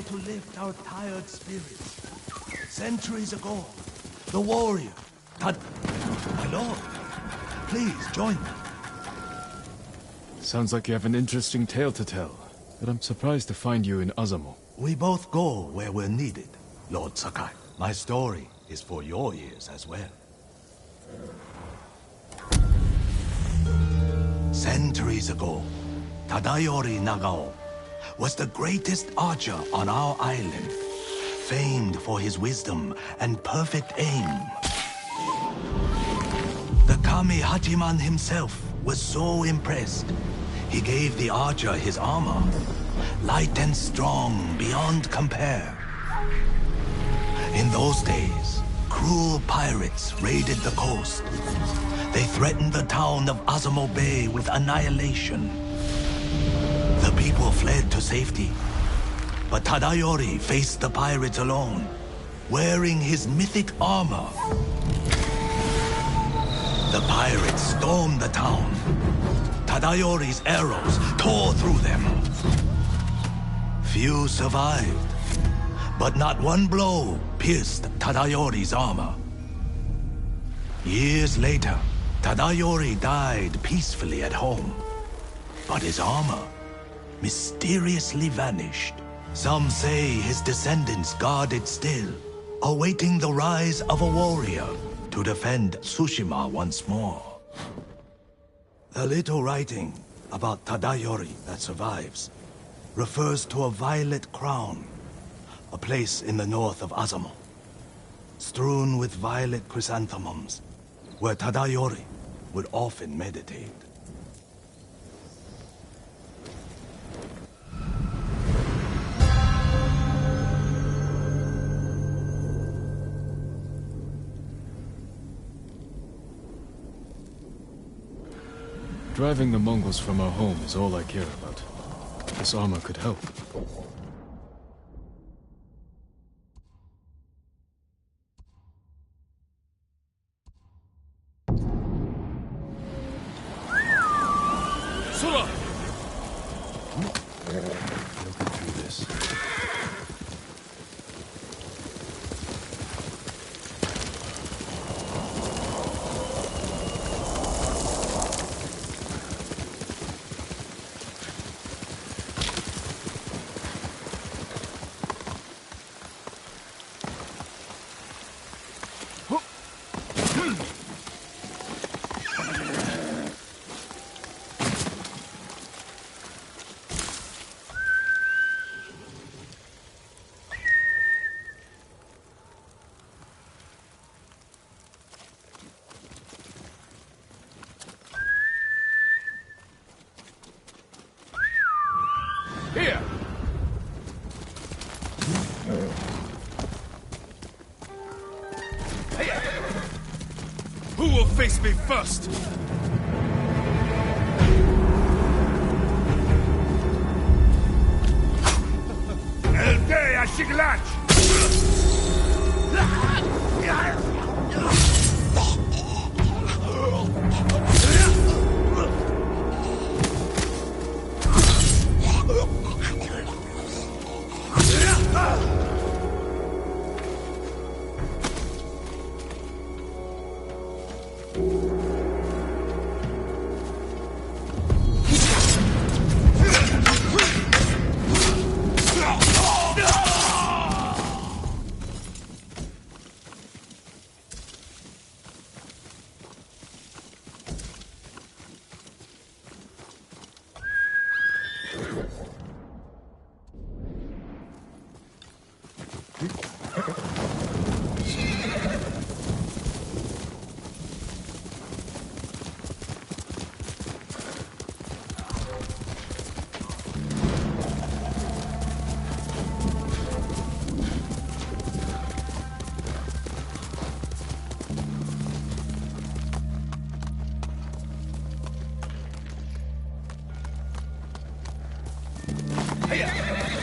To lift our tired spirits. Centuries ago, the warrior, my lord, please join me. Sounds like you have an interesting tale to tell, but I'm surprised to find you in Azamo. We both go where we're needed, Lord Sakai. My story is for your ears as well. Centuries ago, Tadayori Nagao was the greatest archer on our island, famed for his wisdom and perfect aim. The Kami Hachiman himself was so impressed, he gave the archer his armor, light and strong beyond compare. In those days, cruel pirates raided the coast. They threatened the town of Azamo Bay with annihilation. The people fled to safety, but Tadayori faced the pirates alone, wearing his mythic armor. The pirates stormed the town. Tadayori's arrows tore through them. Few survived, but not one blow pierced Tadayori's armor. Years later, Tadayori died peacefully at home, but his armor mysteriously vanished. Some say his descendants guard it still, awaiting the rise of a warrior to defend Tsushima once more. The little writing about Tadayori that survives refers to a violet crown, a place in the north of Azamo, strewn with violet chrysanthemums, where Tadayori would often meditate. Driving the Mongols from our home is all I care about. This armor could help. Sora! Looking through this. Here! Who will face me first? El Day Ashiglatch!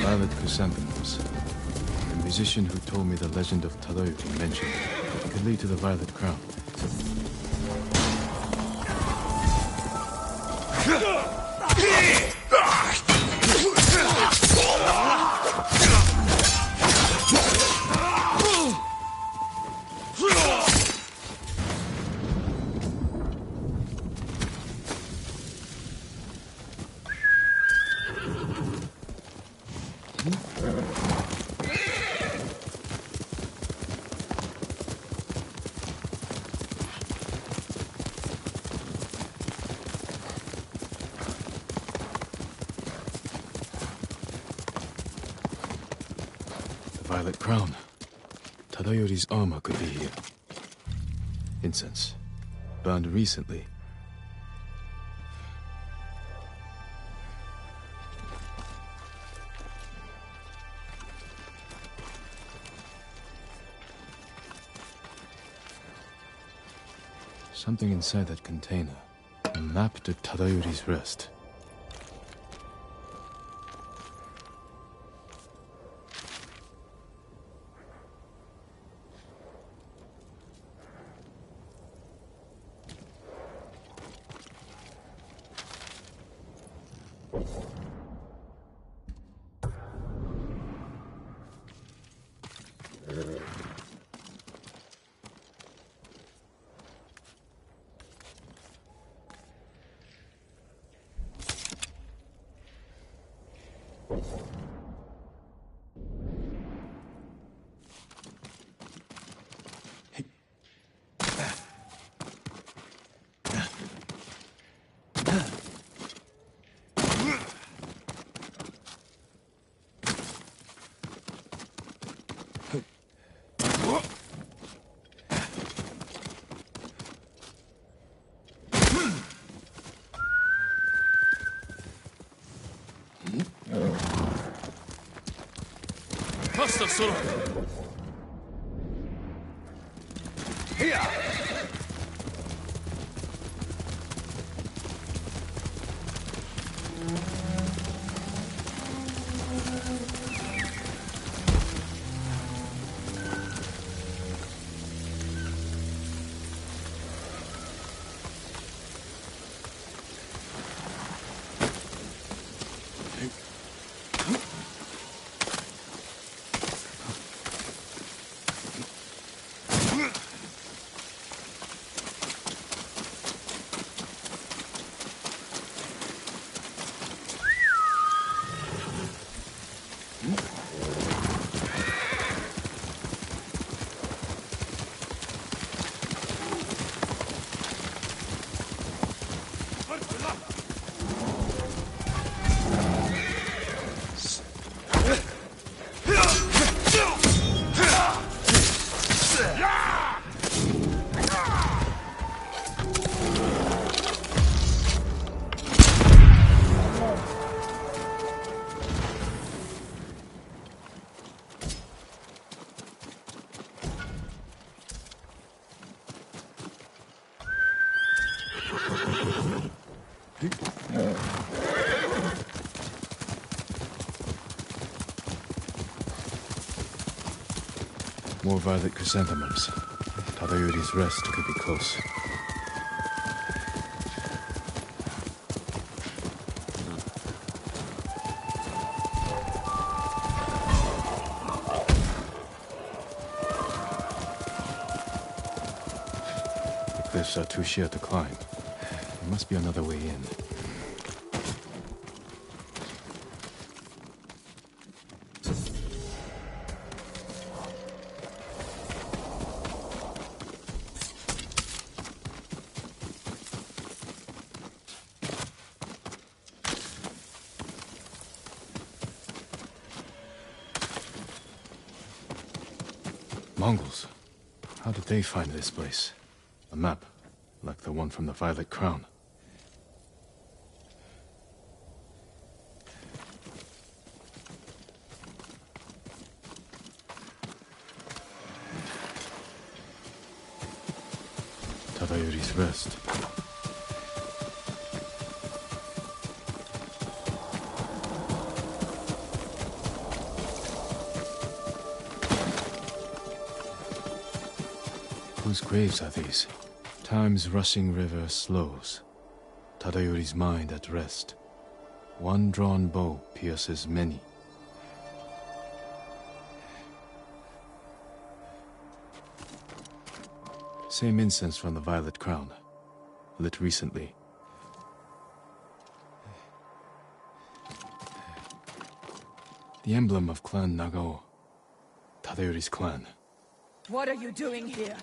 Violet chrysanthemums. The musician who told me the legend of Tadayori mentioned it could lead to the Violet Crown. Violet Crown. Tadayori's armor could be here. Incense. Burned recently. Something inside that container. A map to Tadayori's rest. Pasta solo. Here. More violet chrysanthemums. Tadayori's rest could be close. The cliffs are too sheer to climb. There must be another way in. Mongols. How did they find this place? A map, like the one from the Violet Crown. Tadayori's rest. Whose graves are these? Time's rushing river slows. Tadayori's mind at rest. One drawn bow pierces many. Same incense from the Violet Crown, lit recently. The emblem of Clan Nagao, Tadayori's clan. What are you doing here?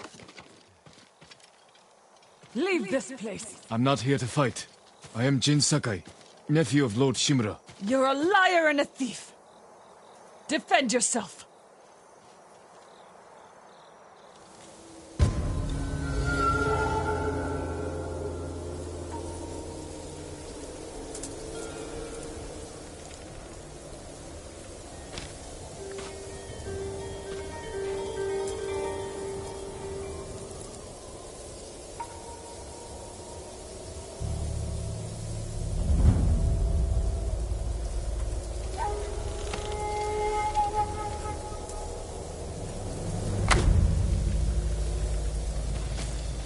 Leave this place! I'm not here to fight. I am Jin Sakai, nephew of Lord Shimura. You're a liar and a thief! Defend yourself!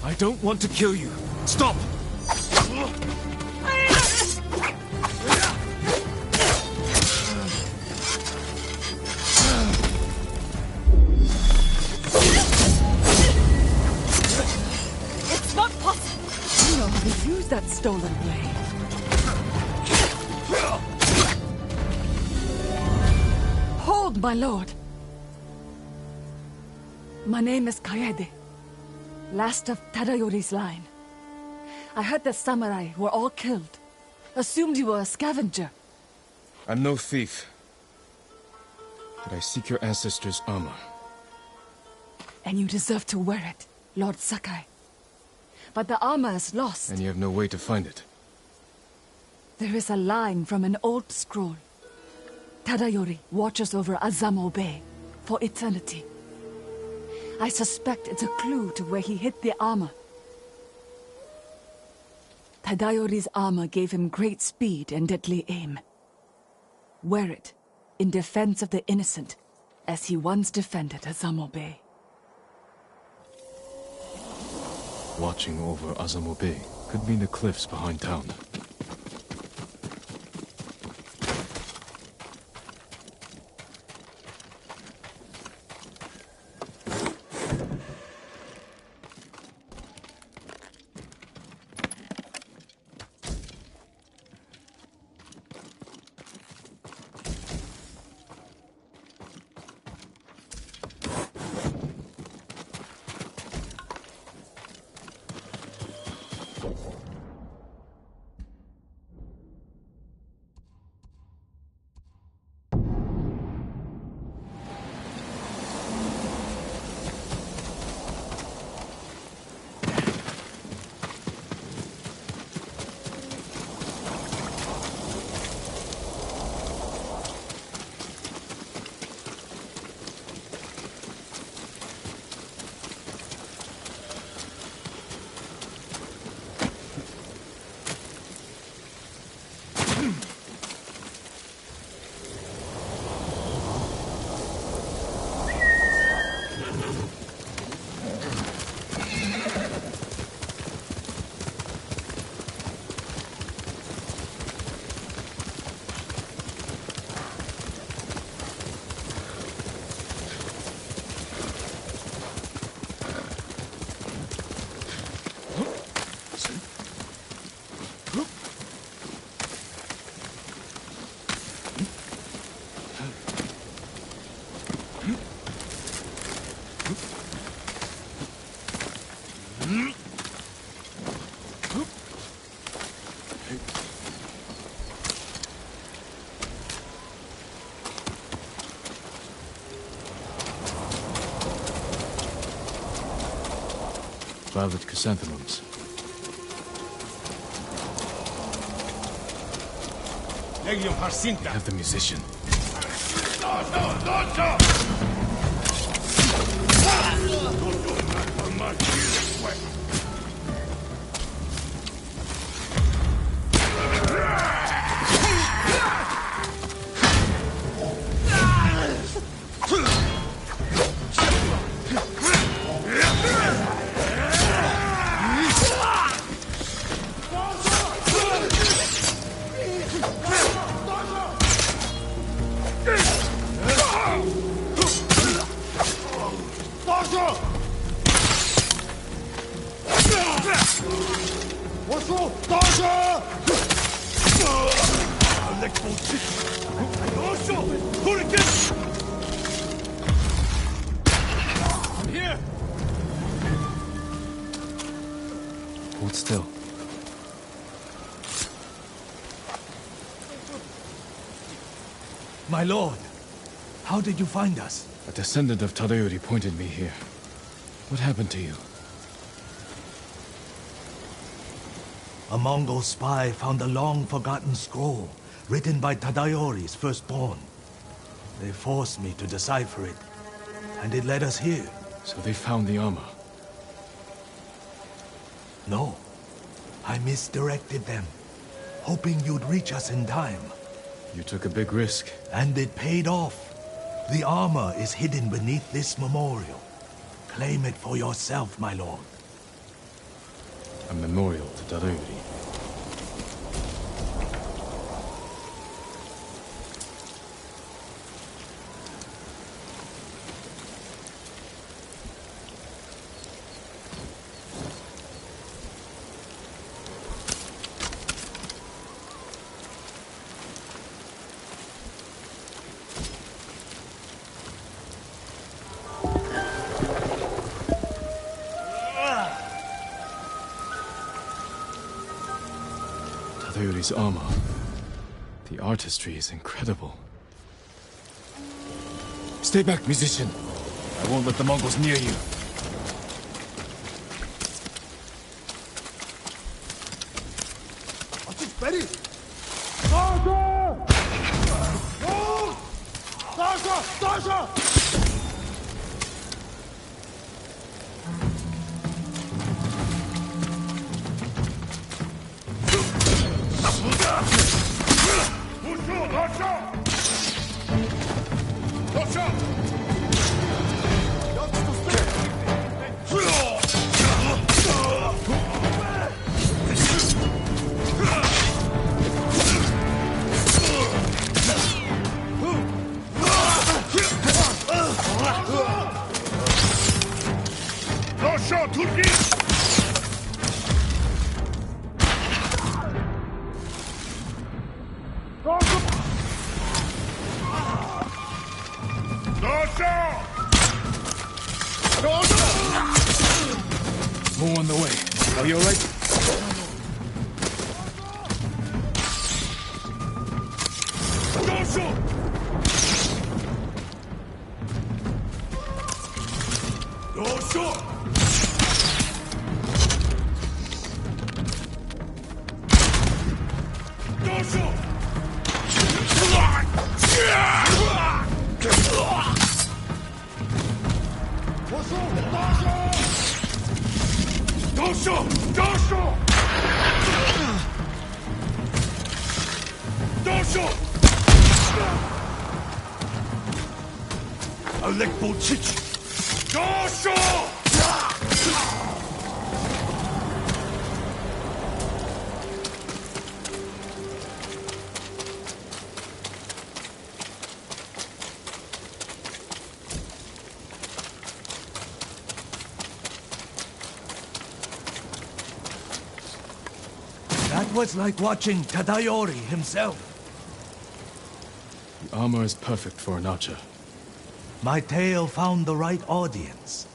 I don't want to kill you. Stop! It's not possible! You know how to use that stolen blade. Hold, my lord. My name is Kaede. Last of Tadayori's line. I heard the samurai were all killed. Assumed you were a scavenger. I'm no thief. But I seek your ancestors' armor. And you deserve to wear it, Lord Sakai. But the armor is lost. And you have no way to find it. There is a line from an old scroll. Tadayori watches over Azamo Bay for eternity. I suspect it's a clue to where he hid the armor. Tadayori's armor gave him great speed and deadly aim. Wear it in defense of the innocent, as he once defended Azamo Bay. Watching over Azamo Bay could mean the cliffs behind town. Violet chrysanthemums. I have the musician. My lord, how did you find us? A descendant of Tadayori pointed me here. What happened to you? A Mongol spy found a long-forgotten scroll written by Tadayori's firstborn. They forced me to decipher it, and it led us here. So they found the armor. No, I misdirected them, hoping you'd reach us in time. You took a big risk. And it paid off. The armor is hidden beneath this memorial. Claim it for yourself, my lord. A memorial to Tadayori. Tadayori's armor. The artistry is incredible. Stay back, musician. I won't let the Mongols near you. More on the way. Are you alright? That was like watching Tadayori himself. The armor is perfect for an archer. My tale found the right audience.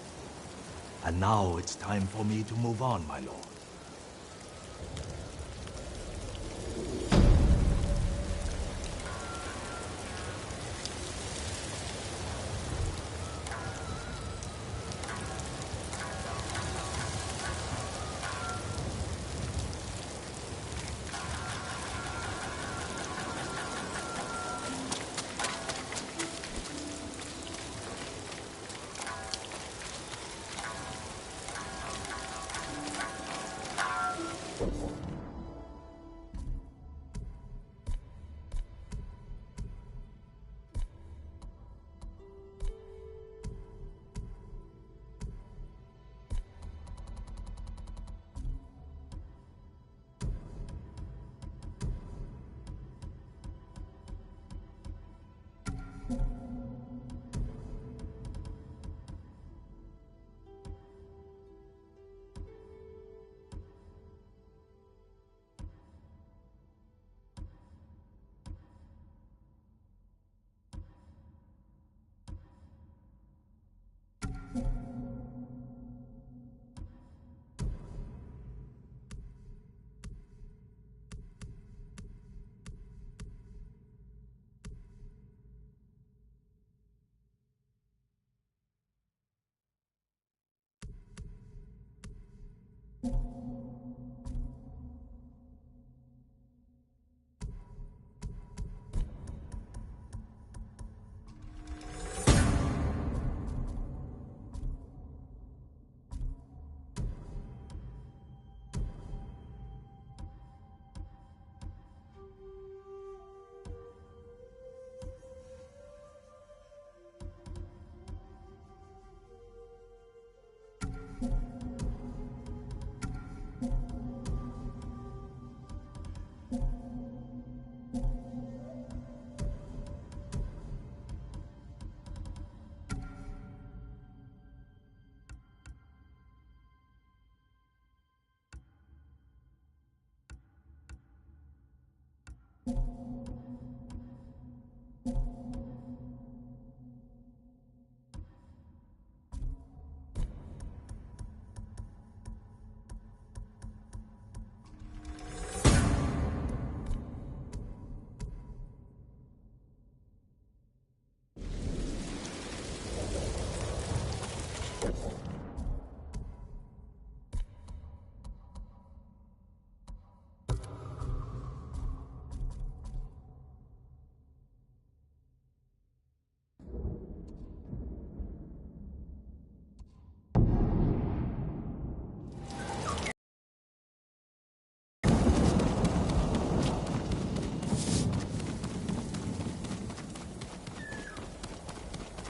And now it's time for me to move on, my lord.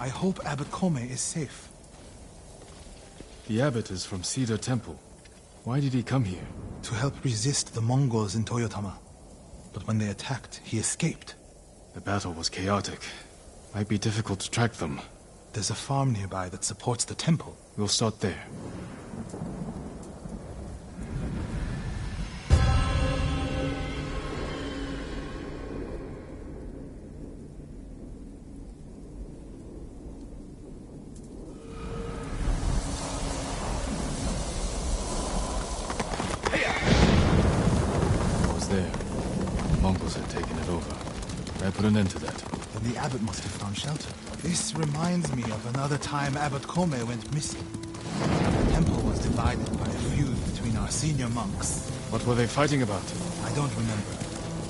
I hope Abbot Kome is safe. The abbot is from Cedar Temple. Why did he come here? To help resist the Mongols in Toyotama. But when they attacked, he escaped. The battle was chaotic. Might be difficult to track them. There's a farm nearby that supports the temple. We'll start there. I was there. The Mongols had taken it over. I put an end to that. Then the abbot must have found shelter. This reminds me of another time Abbot Kome went missing. The temple was divided by a feud between our senior monks. What were they fighting about? I don't remember,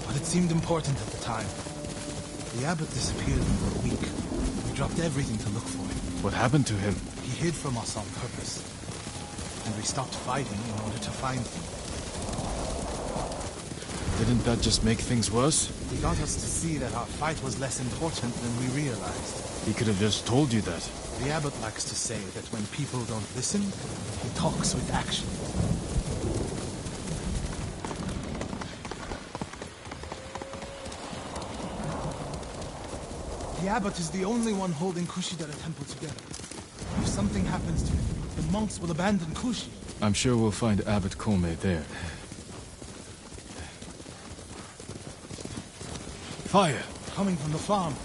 but it seemed important at the time. The abbot disappeared for a week. We dropped everything to look for him. What happened to him? He hid from us on purpose. And we stopped fighting in order to find him. Didn't that just make things worse? He got us to see that our fight was less important than we realized. He could have just told you that. The abbot likes to say that when people don't listen, he talks with action. The abbot is the only one holding Kushidara Temple together. If something happens to him, the monks will abandon Kushi. I'm sure we'll find Abbot Kome there. Fire! Coming from the farm.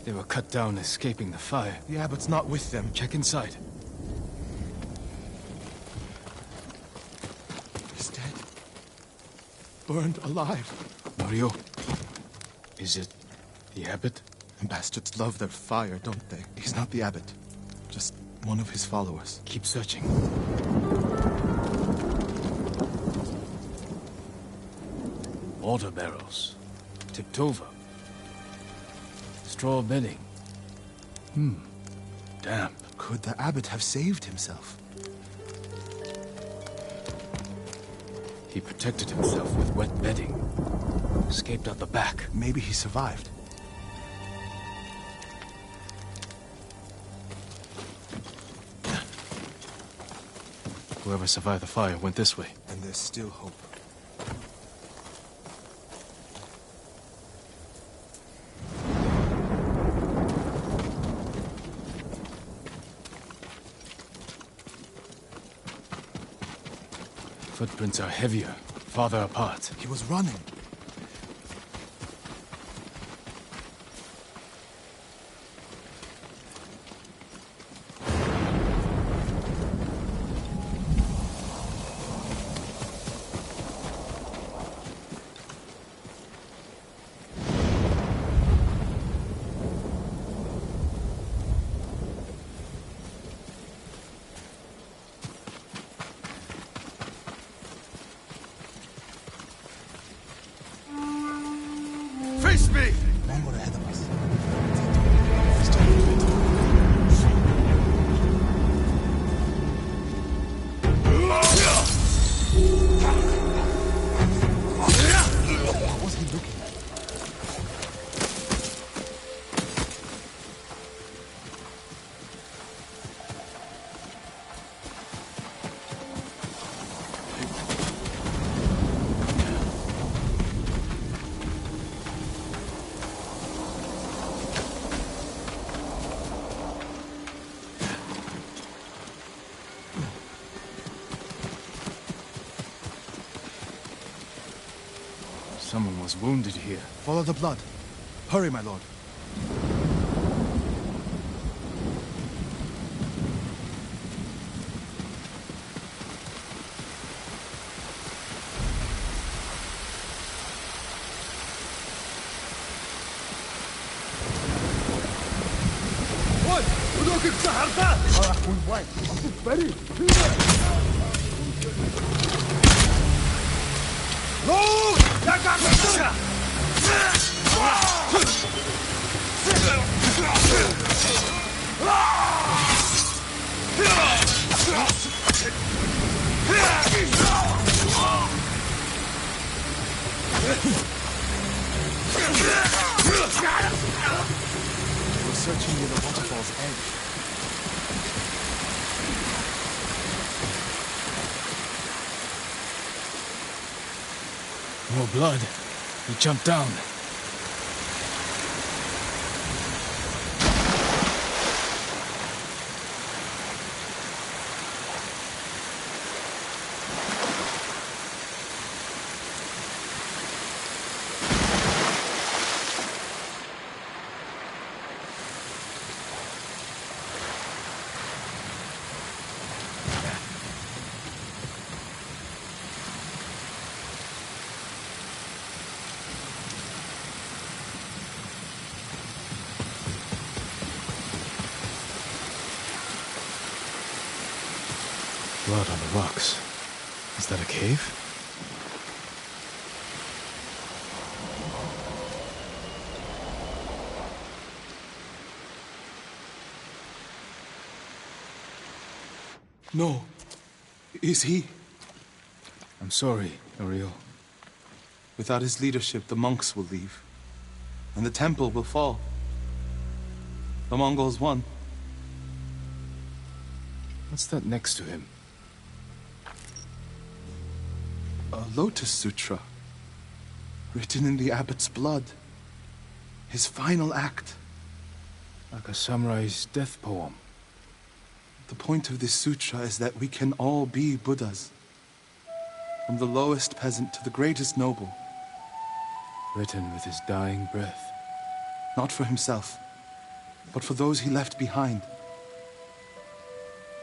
They were cut down escaping the fire. The abbot's not with them. Check inside. He's dead. Burned alive. Mario? Is it the abbot? And bastards love their fire, don't they? He's not the abbot. Just one of his followers. Keep searching. Water barrels. Tipped over. Straw bedding. Damp. Could the abbot have saved himself? He protected himself with wet bedding. Escaped out the back. Maybe he survived. Whoever survived the fire went this way. And there's still hope. Footprints are heavier, farther apart. He was running. Face me! One more ahead of us. What was he looking at? Someone was wounded here. Follow the blood. Hurry, my lord. We're searching near the waterfall's edge. More blood. He jumped down. Blood on the rocks. Is that a cave? No. Is he? I'm sorry, Ariel. Without his leadership, the monks will leave. And the temple will fall. The Mongols won. What's that next to him? A Lotus Sutra. Written in the abbot's blood. His final act. Like a samurai's death poem. The point of this sutra is that we can all be Buddhas. From the lowest peasant to the greatest noble. Written with his dying breath. Not for himself, but for those he left behind.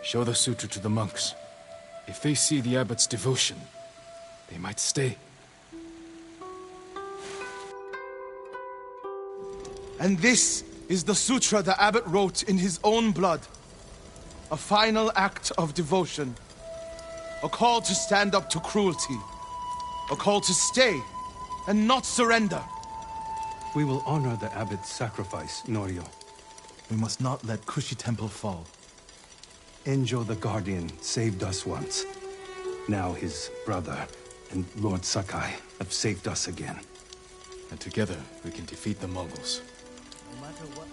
Show the sutra to the monks. If they see the abbot's devotion, they might stay. And this is the sutra the abbot wrote in his own blood. A final act of devotion. A call to stand up to cruelty. A call to stay and not surrender. We will honor the abbot's sacrifice, Norio. We must not let Kushi Temple fall. Enjo the Guardian saved us once. Now his brother and Lord Sakai have saved us again. And together we can defeat the Mongols. No matter what.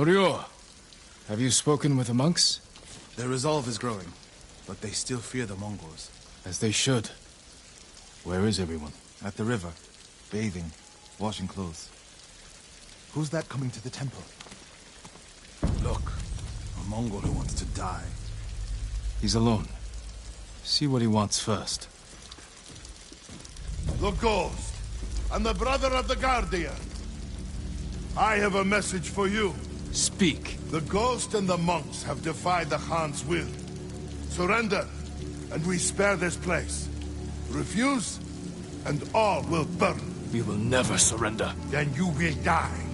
Norio, have you spoken with the monks? Their resolve is growing, but they still fear the Mongols. As they should. Where is everyone? At the river, bathing, washing clothes. Who's that coming to the temple? Look, a Mongol who wants to die. He's alone. See what he wants first. The Ghost, and the brother of the Guardian. I have a message for you. Speak. The Ghost and the monks have defied the Khan's will. Surrender, and we spare this place. Refuse, and all will burn. We will never surrender. Then you will die.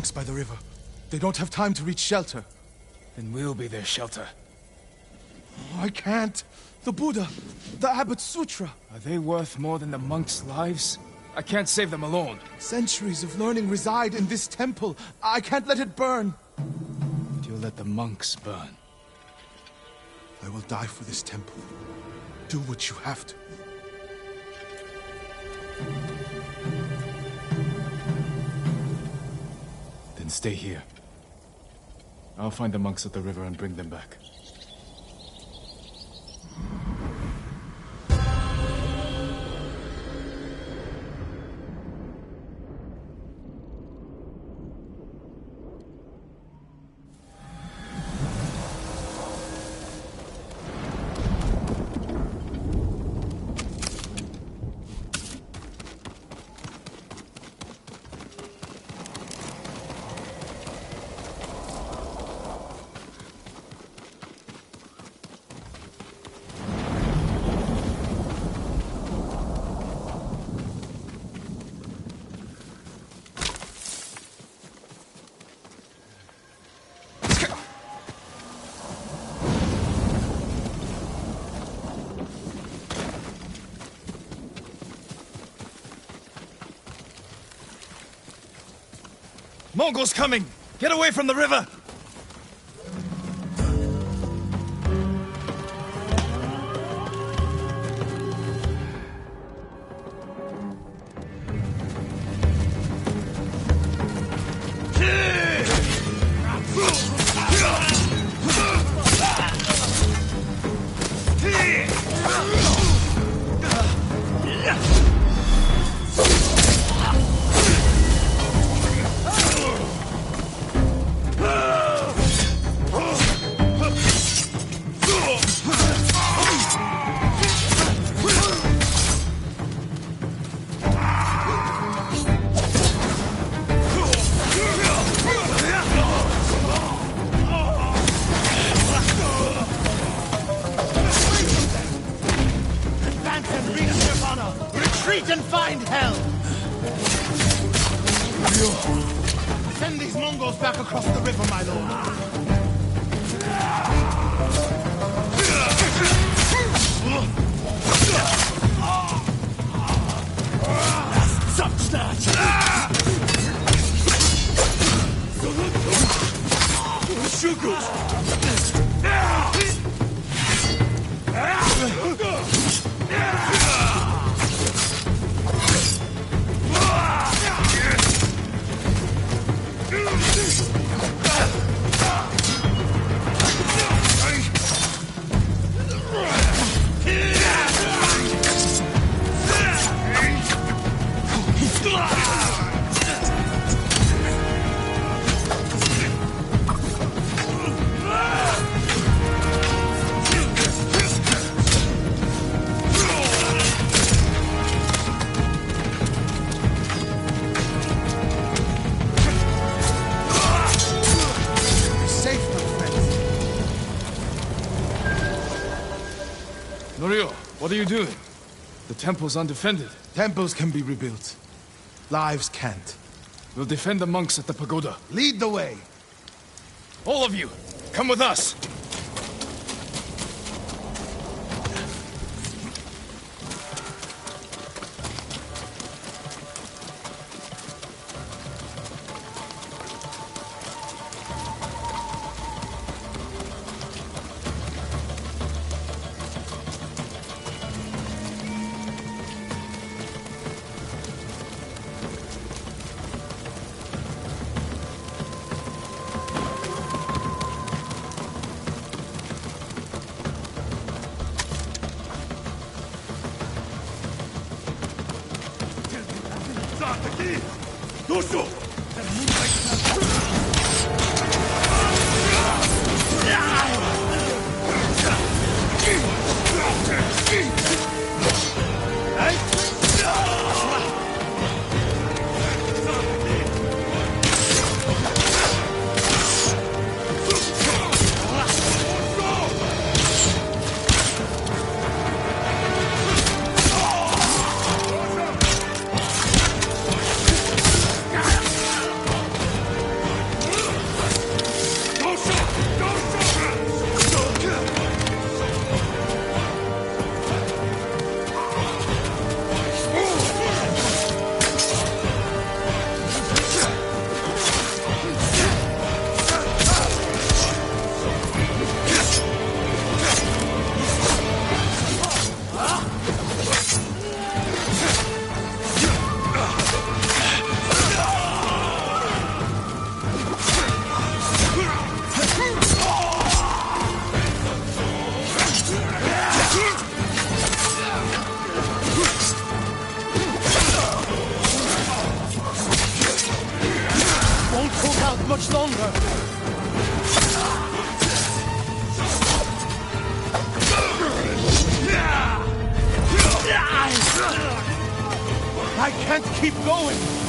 monks by the river. They don't have time to reach shelter. Then we'll be their shelter. Oh, I can't. The Buddha, the Abbot's Sutra. Are they worth more than the monks' lives? I can't save them alone. Centuries of learning reside in this temple. I can't let it burn. But you'll let the monks burn. I will die for this temple. Do what you have to. Then stay here. I'll find the monks at the river and bring them back. Mongols coming! Get away from the river! Retreat and find hell! Send these Mongols back across the river, my lord. Such that! What are you doing? The temple's undefended. Temples can be rebuilt. Lives can't. We'll defend the monks at the pagoda. Lead the way. All of you, come with us! can't keep going!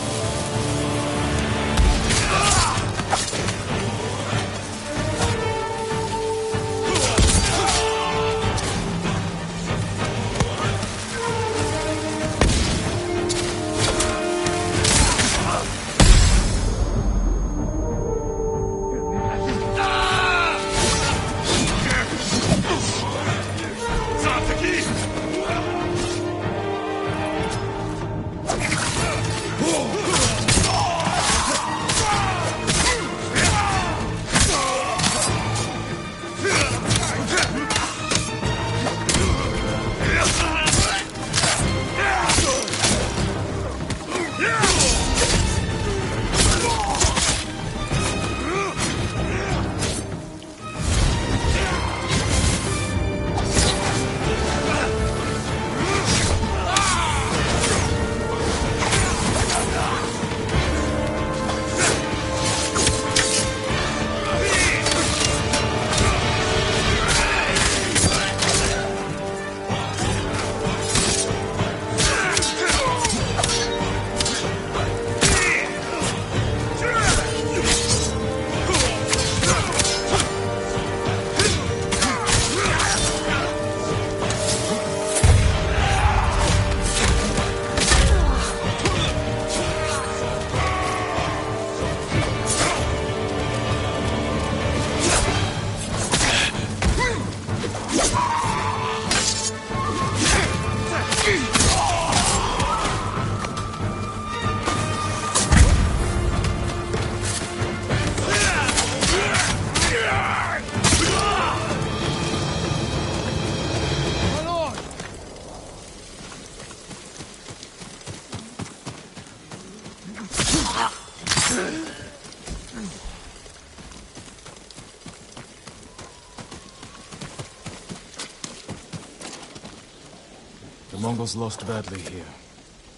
The Mongols lost badly here.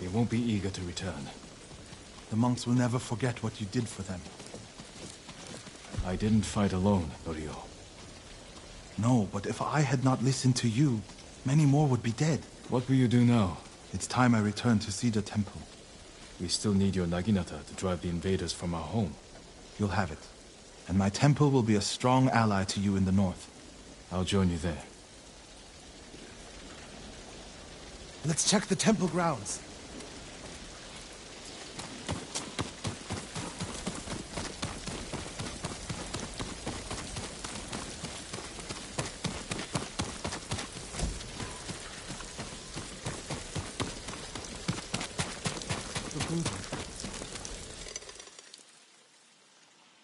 They won't be eager to return. The monks will never forget what you did for them. I didn't fight alone, Norio. No, but if I had not listened to you, many more would be dead. What will you do now? It's time I return to Cedar Temple. We still need your Naginata to drive the invaders from our home. You'll have it. And my temple will be a strong ally to you in the north. I'll join you there. Let's check the temple grounds.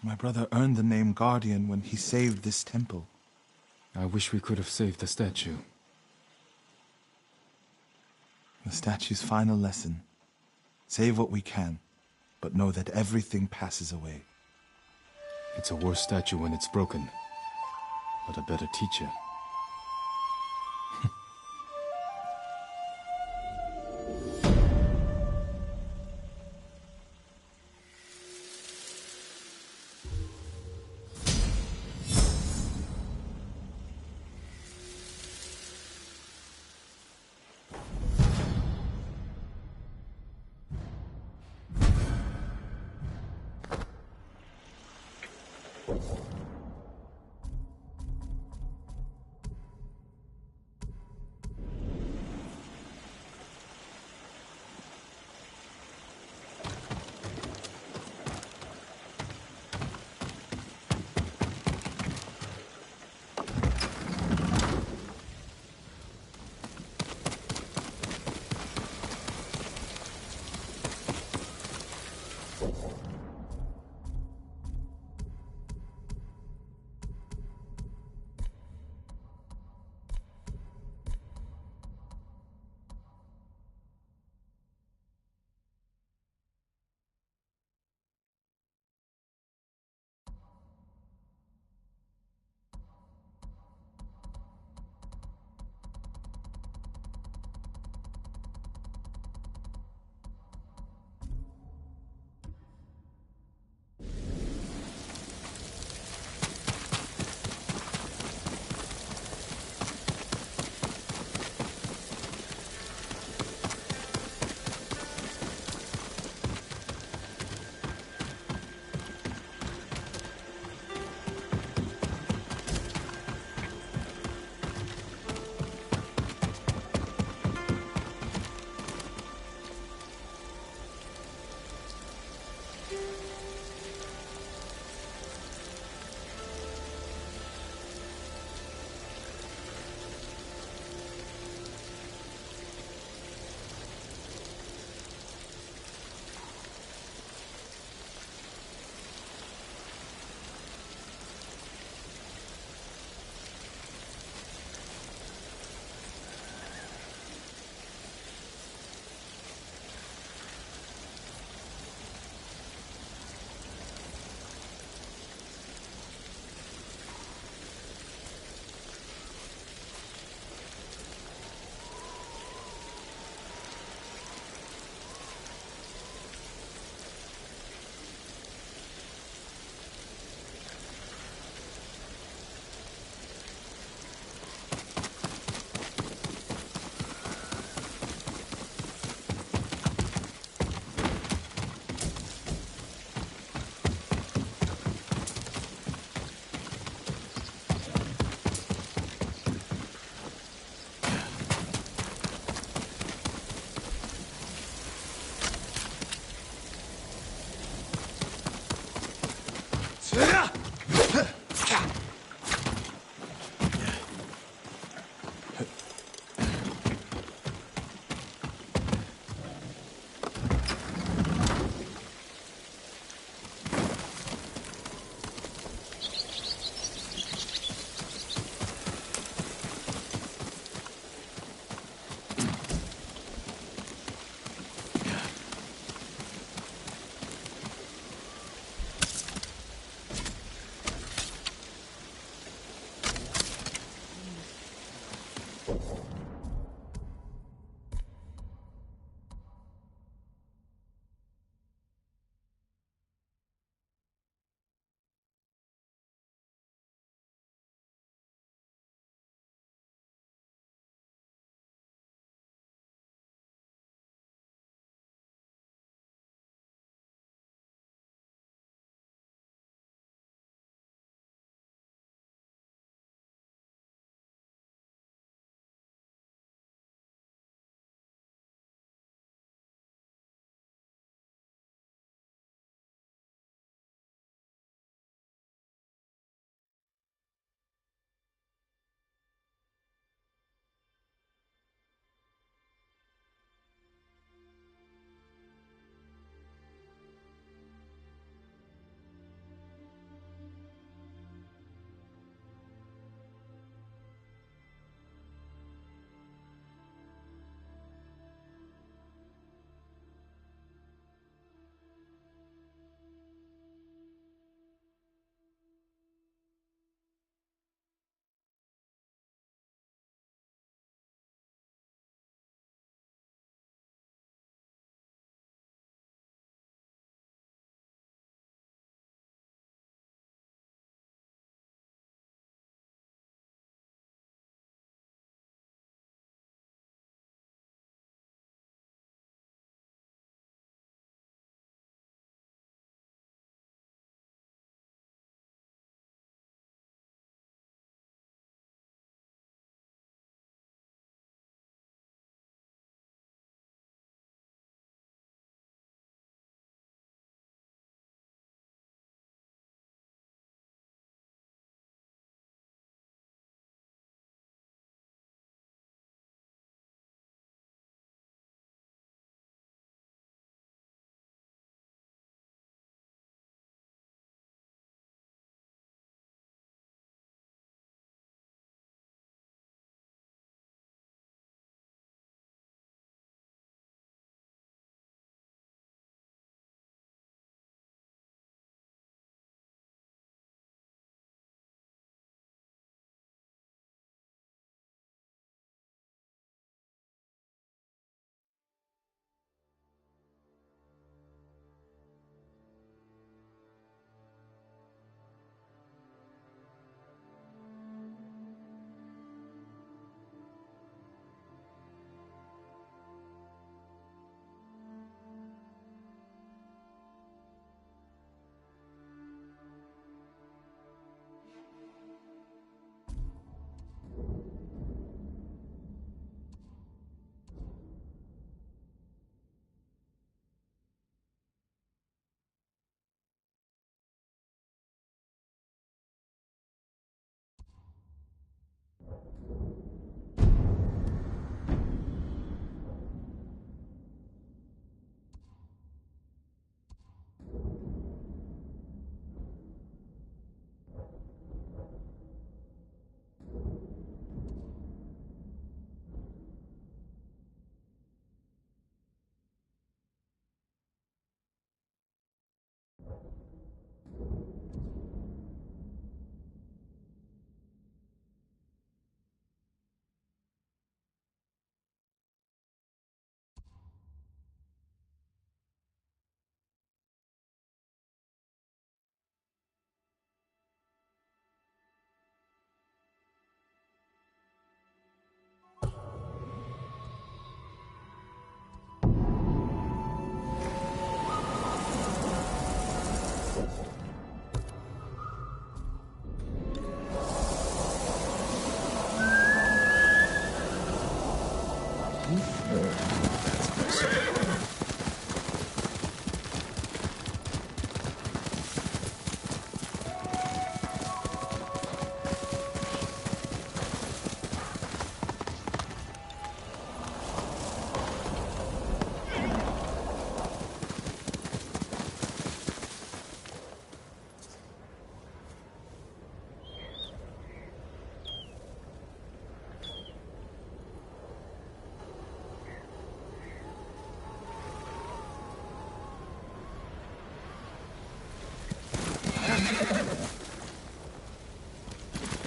My brother earned the name Guardian when he saved this temple. I wish we could have saved the statue. The statue's final lesson. Save what we can, but know that everything passes away. It's a worse statue when it's broken, but a better teacher.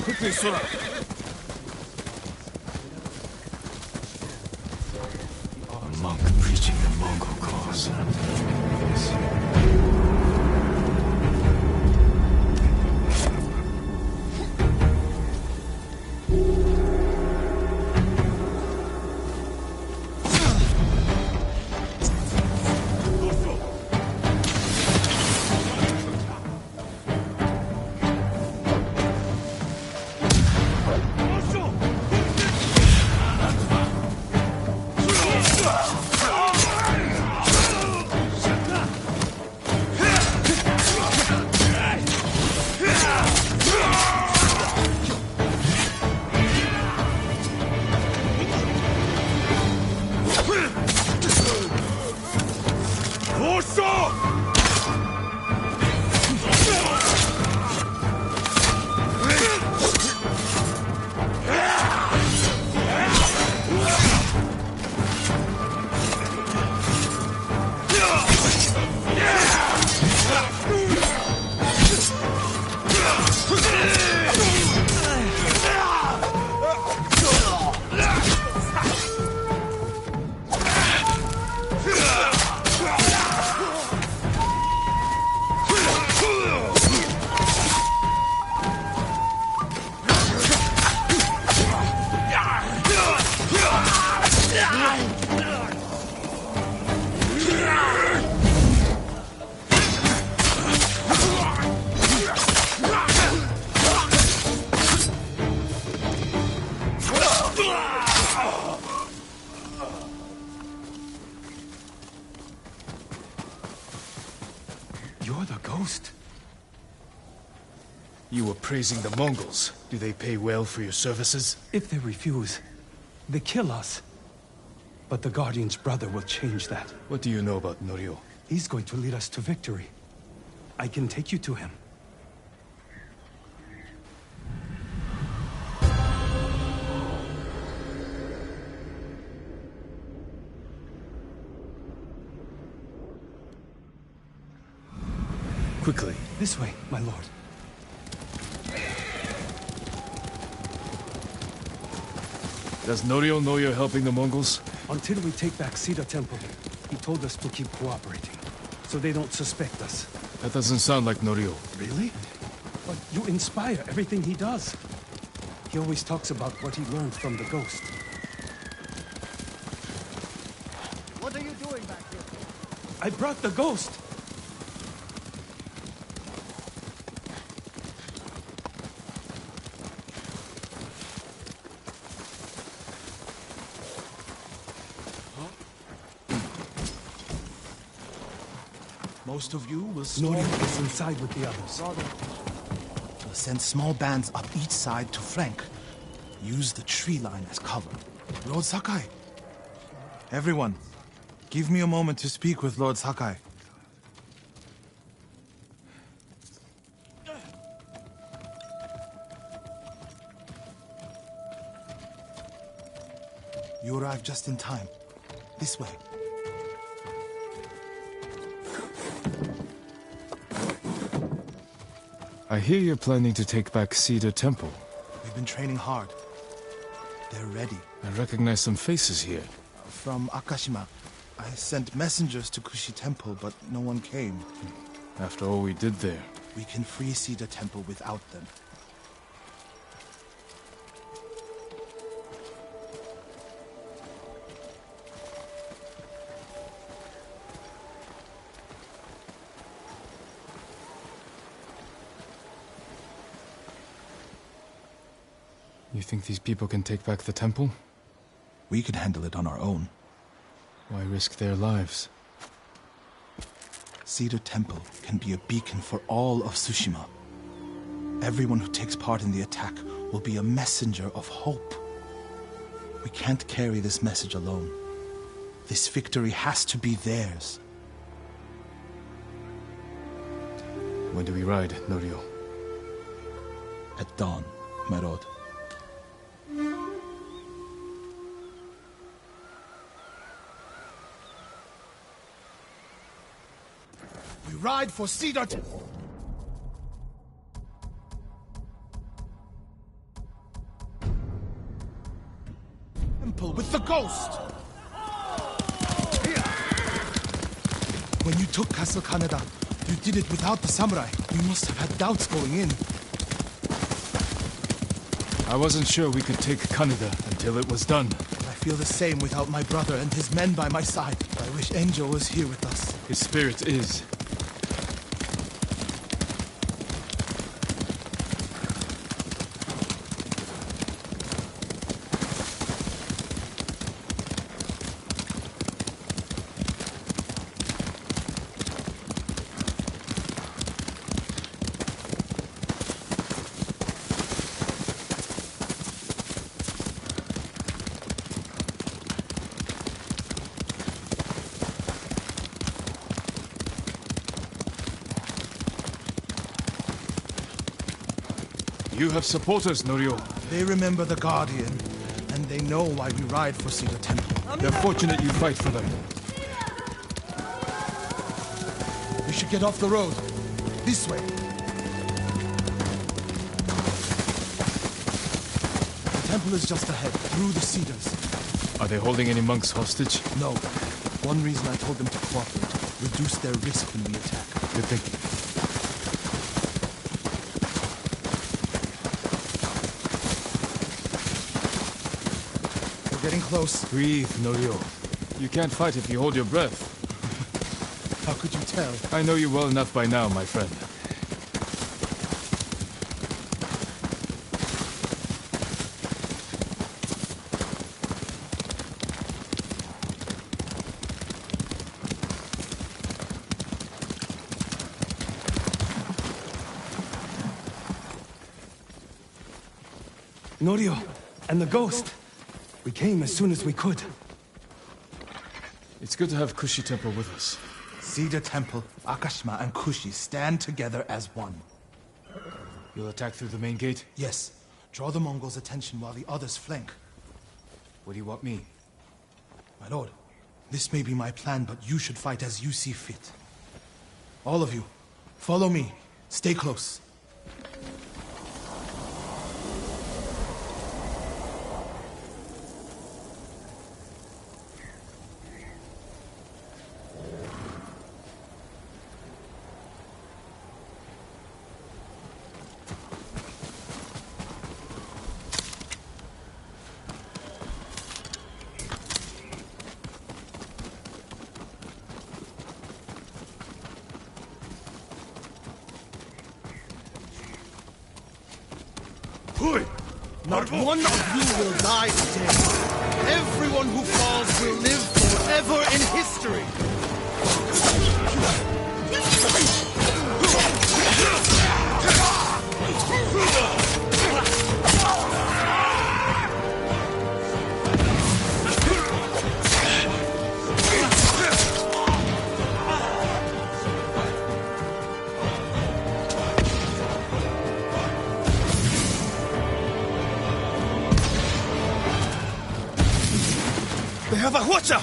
Quickly, Sora! A monk preaching the Mongol cause. You're the ghost? You were praising the Mongols. Do they pay well for your services? If they refuse, they kill us. But the Guardian's brother will change that. What do you know about Norio? He's going to lead us to victory. I can take you to him. Quickly. This way, my lord. Does Norio know you're helping the Mongols? Until we take back Cedar Temple, he told us to keep cooperating, so they don't suspect us. That doesn't sound like Norio. Really? But you inspire everything he does. He always talks about what he learned from the ghost. What are you doing back here? I brought the ghost! Most of you will storm. Norio is inside with the others. We'll send small bands up each side to flank. Use the tree line as cover. Lord Sakai. Everyone, give me a moment to speak with Lord Sakai. You arrived just in time. This way. I hear you're planning to take back Cedar Temple. We've been training hard. They're ready. I recognize some faces here. From Akashima, I sent messengers to Kushi Temple, but no one came. After all we did there. We can free Cedar Temple without them. You think these people can take back the temple? We can handle it on our own. Why risk their lives? Cedar Temple can be a beacon for all of Tsushima. Everyone who takes part in the attack will be a messenger of hope. We can't carry this message alone. This victory has to be theirs. When do we ride, Norio? At dawn, my lord. We ride for Cedar Temple. temple with the ghost! When you took Castle Kaneda, you did it without the samurai. You must have had doubts going in. I wasn't sure we could take Kaneda until it was done. I feel the same without my brother and his men by my side. I wish Enjo was here with us. His spirit is. You have supporters, Norio. They remember the Guardian, and they know why we ride for Cedar Temple. They're fortunate you fight for them. We should get off the road. This way. The temple is just ahead, through the cedars. Are they holding any monks hostage? No. One reason I told them to cooperate. Reduce their risk when we attack. Good thinking. We're getting close. Breathe, Norio. You can't fight if you hold your breath. How could you tell? I know you well enough by now, my friend. Norio, and the ghost. We came as soon as we could. It's good to have Kushi Temple with us. Cedar Temple, Akashima, and Kushi stand together as one. You'll attack through the main gate? Yes. Draw the Mongols' attention while the others flank. What do you want me? My lord, this may be my plan, but you should fight as you see fit. All of you, follow me. Stay close. Not one of you will die today. Everyone who falls will live forever in history. They have a hwacha!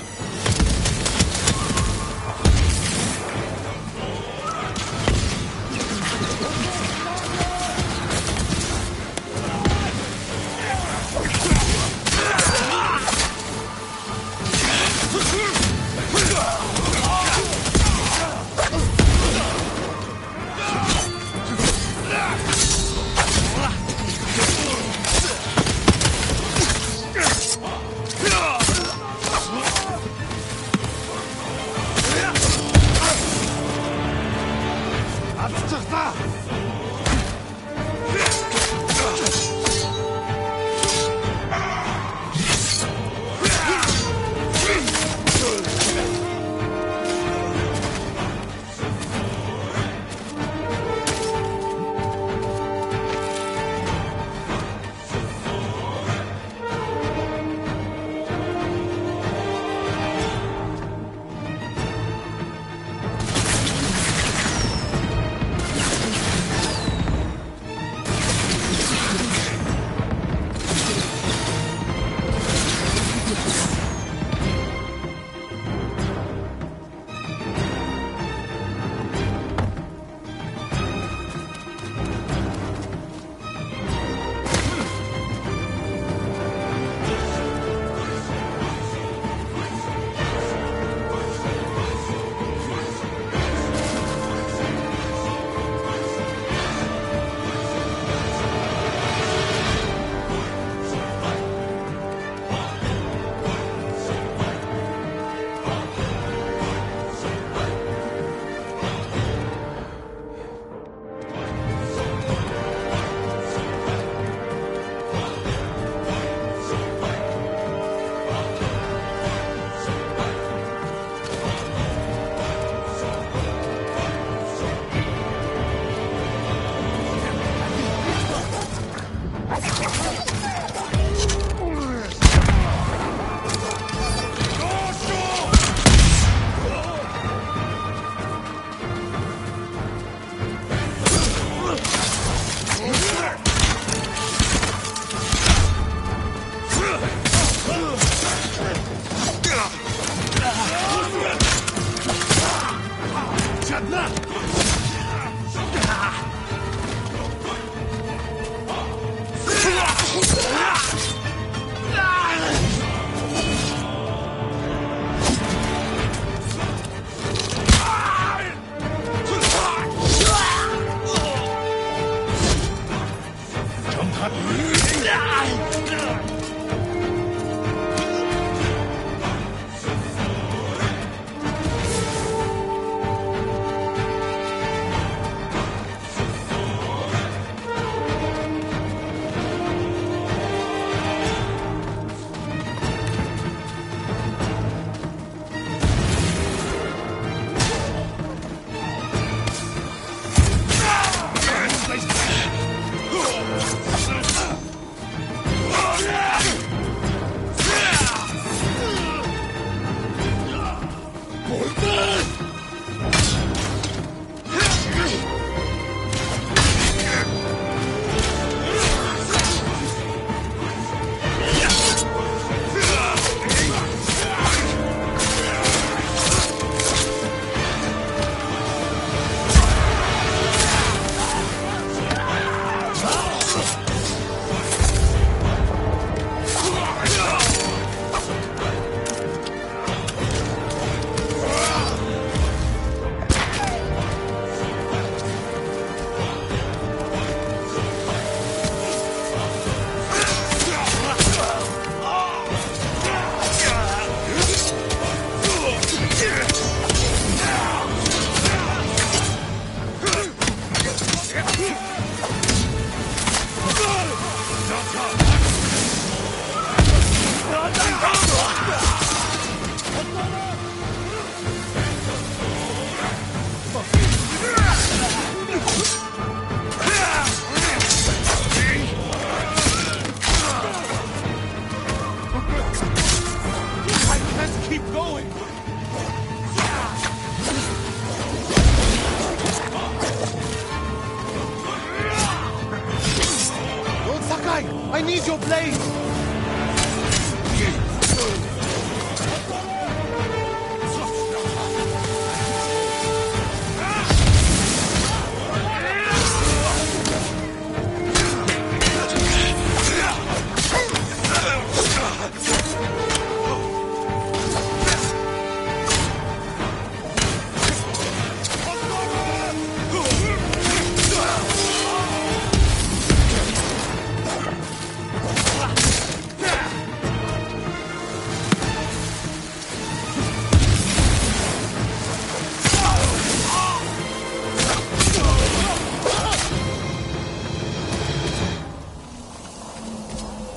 Sakai! I need your blade!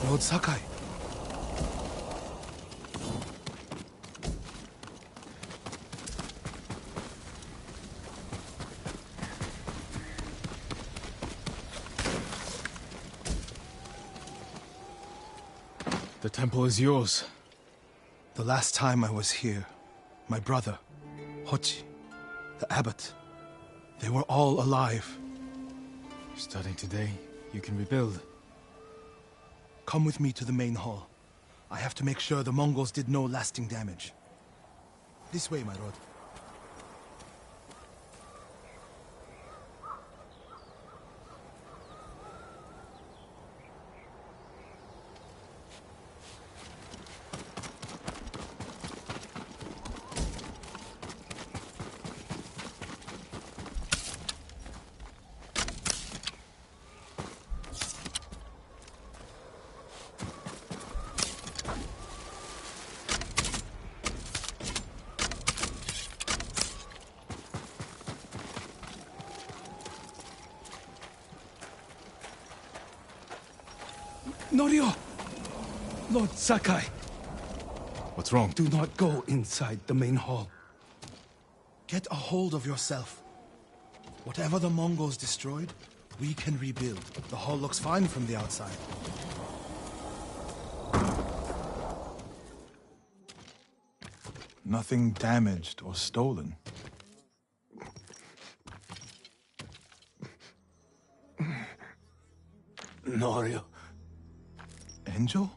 Lord Sakai. The temple is yours. The last time I was here, my brother, Hochi, the abbot, they were all alive. Starting today, you can rebuild. Come with me to the main hall. I have to make sure the Mongols did no lasting damage. This way, my lord. Norio! Lord Sakai, What's wrong? Do not go inside the main hall. get a hold of yourself. Whatever the Mongols destroyed, we can rebuild. The hall looks fine from the outside. Nothing damaged or stolen. Norio. Angel?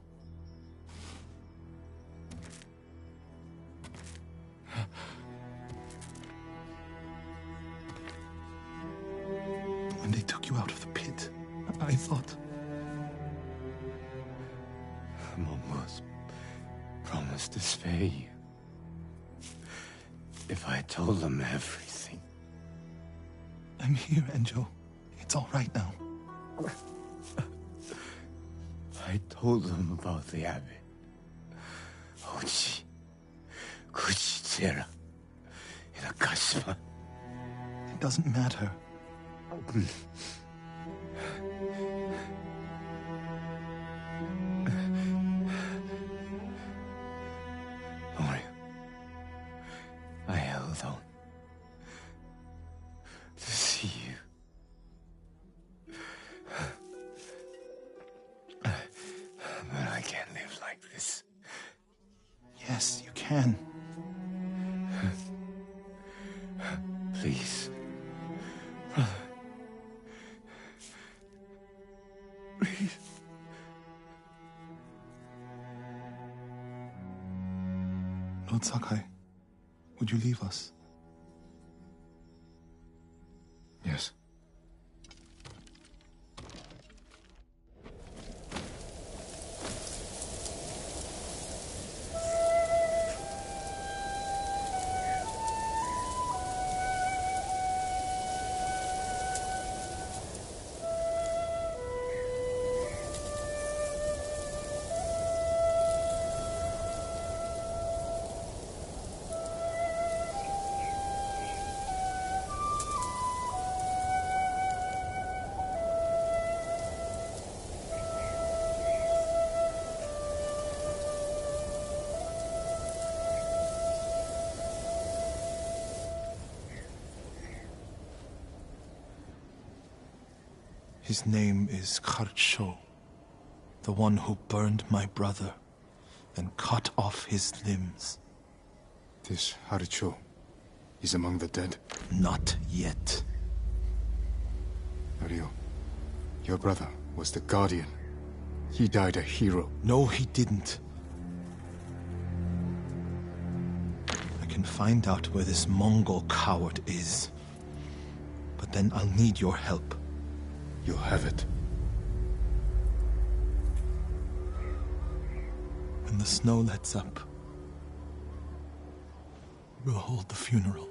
When they took you out of the pit, I thought... Mongols promised to spare you. If I told them everything. I'm here, Angel. It's all right now. I told them about the abbot. Hochi, Kuchitsera, in Akashima. It doesn't matter. Mario, I held on to see you. But I can't live like this. Yes, you can. Please, brother. Please. Lord Sakai, would you leave us? Yes. His name is Kharcho, the one who burned my brother and cut off his limbs. This Haricho is among the dead. Not yet. Ryo, your brother was the guardian He died a hero. No, he didn't. I can find out where this Mongol coward is. But then I'll need your help. You'll have it. When the snow lets up, we'll hold the funeral.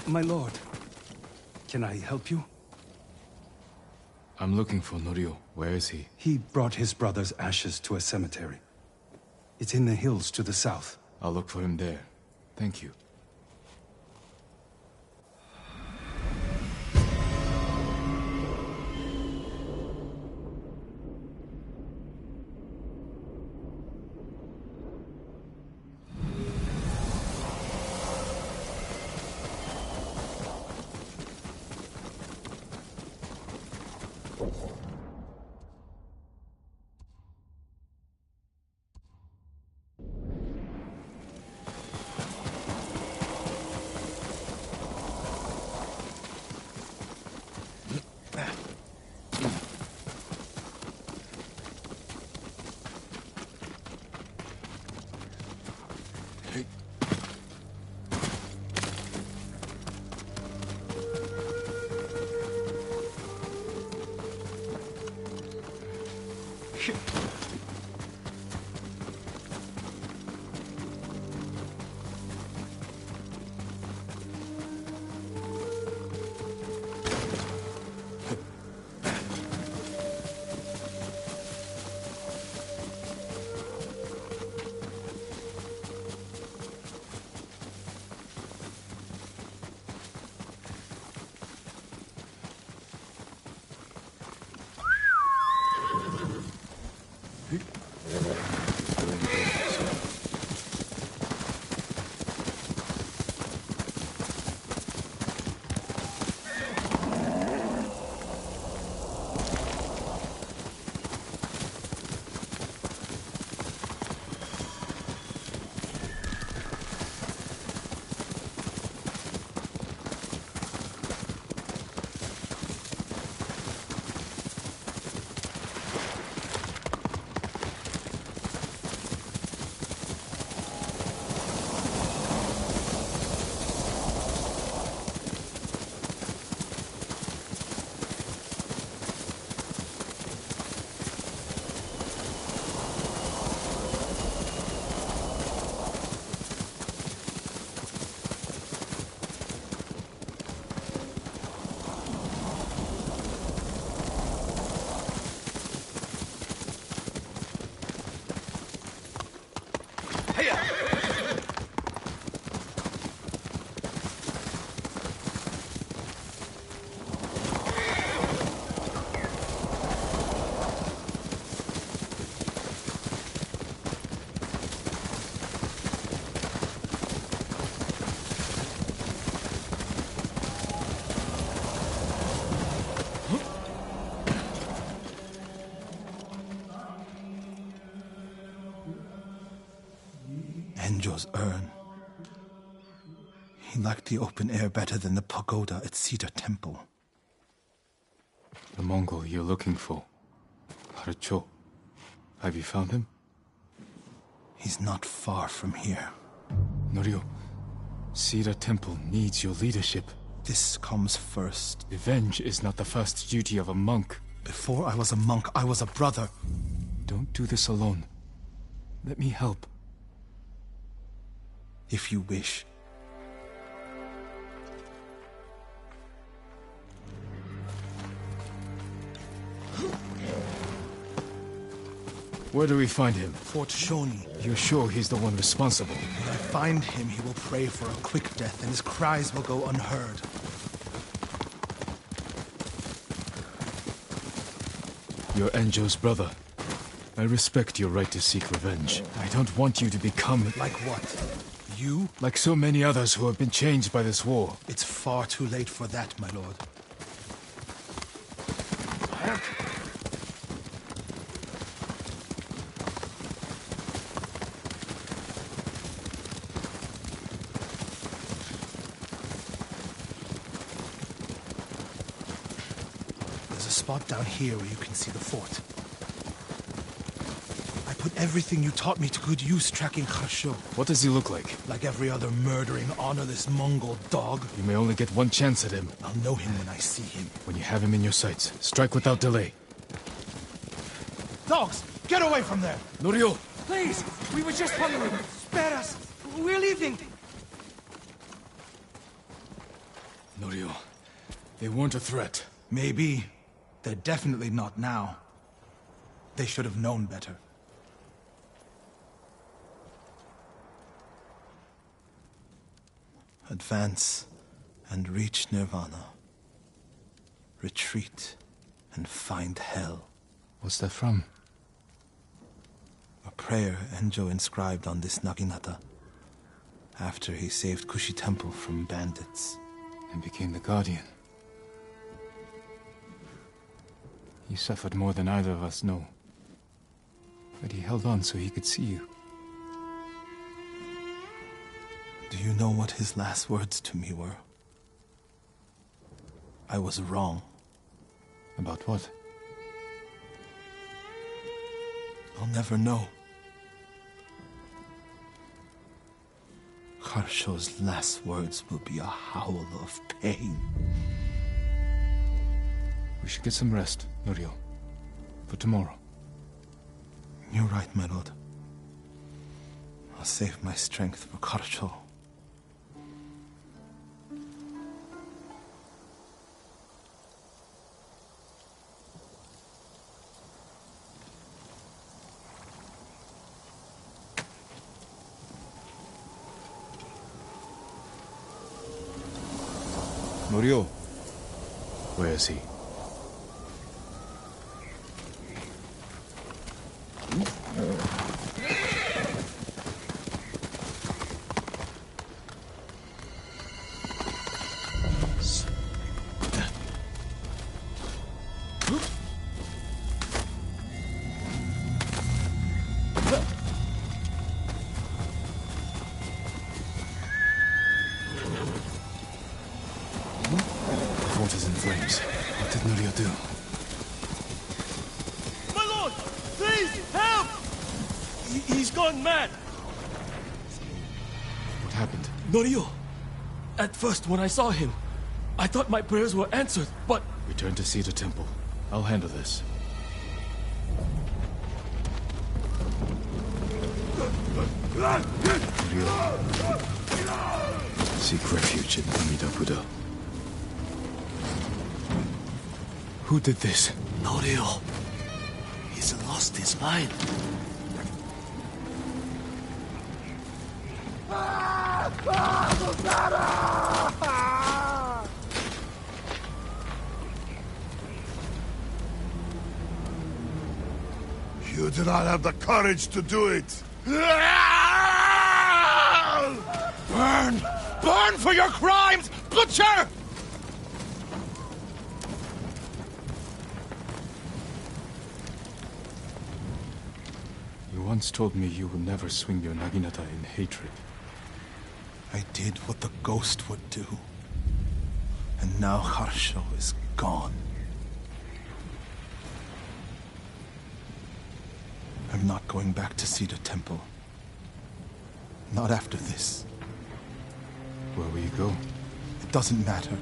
My lord, can I help you? I'm looking for Norio. Where is he? He brought his brother's ashes to a cemetery. It's in the hills to the south. I'll look for him there. Thank you. Enjo's urn. He liked the open air better than the pagoda at Cedar Temple. The Mongol you're looking for. Part2. Have you found him? He's not far from here. Norio, Cedar Temple needs your leadership. This comes first. Revenge is not the first duty of a monk. Before I was a monk, I was a brother. Don't do this alone. Let me help. If you wish. Where do we find him? Fort Shoni. You're sure he's the one responsible? When I find him, he will pray for a quick death, and his cries will go unheard. You're Enjo's brother. I respect your right to seek revenge. I don't want you to become... Like what? You? like so many others who have been changed by this war. It's far too late for that, my lord. There's a spot down here where you can see the fort. I put everything you taught me to good use tracking Kharsho. What does he look like? Like every other murdering, honorless Mongol dog. You may only get one chance at him. I'll know him when I see him. When you have him in your sights, strike without delay. Dogs, get away from there! Norio! Please! We were just hungry! Spare us! We're leaving! Norio, they weren't a threat. Maybe. They're definitely not now. They should have known better. Advance and reach Nirvana. Retreat and find hell. What's that from? A prayer Enjo inscribed on this Naginata after he saved Kushi Temple from bandits. And became the Guardian. He suffered more than either of us know. But he held on so he could see you. Do you know what his last words to me were? I was wrong. About what? I'll never know. Kharsho's last words will be a howl of pain. We should get some rest, Norio. For tomorrow. You're right, my lord. I'll save my strength for Kharsho. Norio. Where is he? What did Norio do? My lord! Please, help! He's gone mad! What happened? Norio! At first, when I saw him, I thought my prayers were answered, but... Return to Cedar Temple. I'll handle this. Norio. Seek refuge in Amida Buddha. Who did this? Norio. He's lost his mind. You do not have the courage to do it. Burn! Burn for your crimes, butcher! You once told me you would never swing your Naginata in hatred. I did what the ghost would do. And now Kharsho is gone. I'm not going back to Cedar Temple. Not after this. Where will you go? It doesn't matter.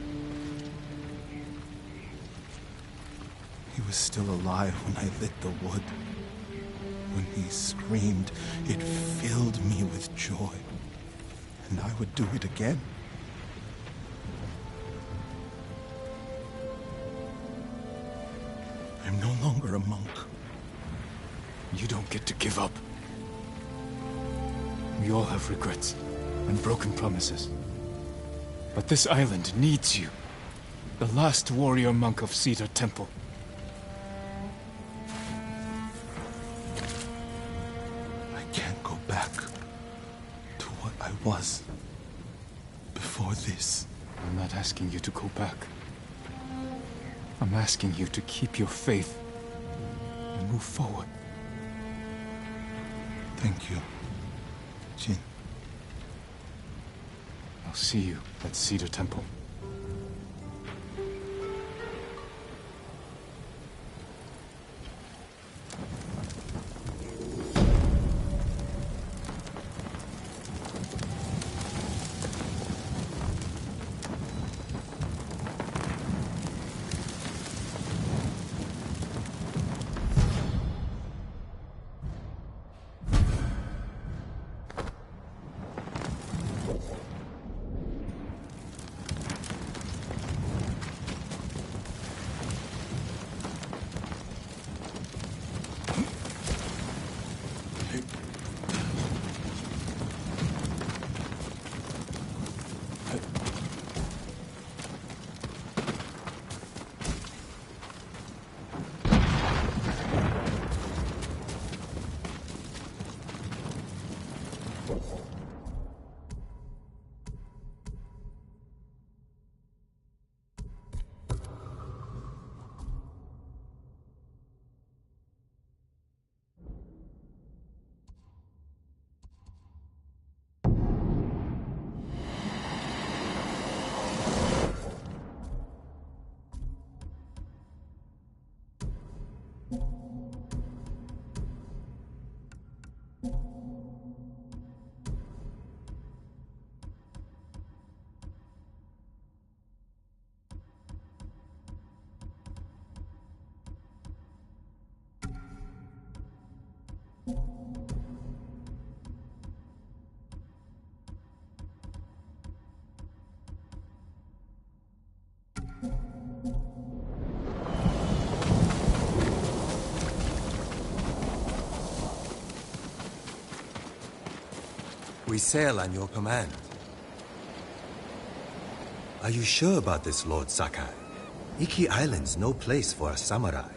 He was still alive when I lit the wood. When he screamed, it filled me with joy. And I would do it again. I'm no longer a monk. You don't get to give up. We all have regrets and broken promises. But this island needs you. The last warrior monk of Cedar Temple. I can't go back to what I was before this. I'm not asking you to go back. I'm asking you to keep your faith and move forward. Thank you, Jin. I'll see you at Cedar Temple. We sail on your command. Are you sure about this, Lord Sakai? Iki Island's no place for a samurai.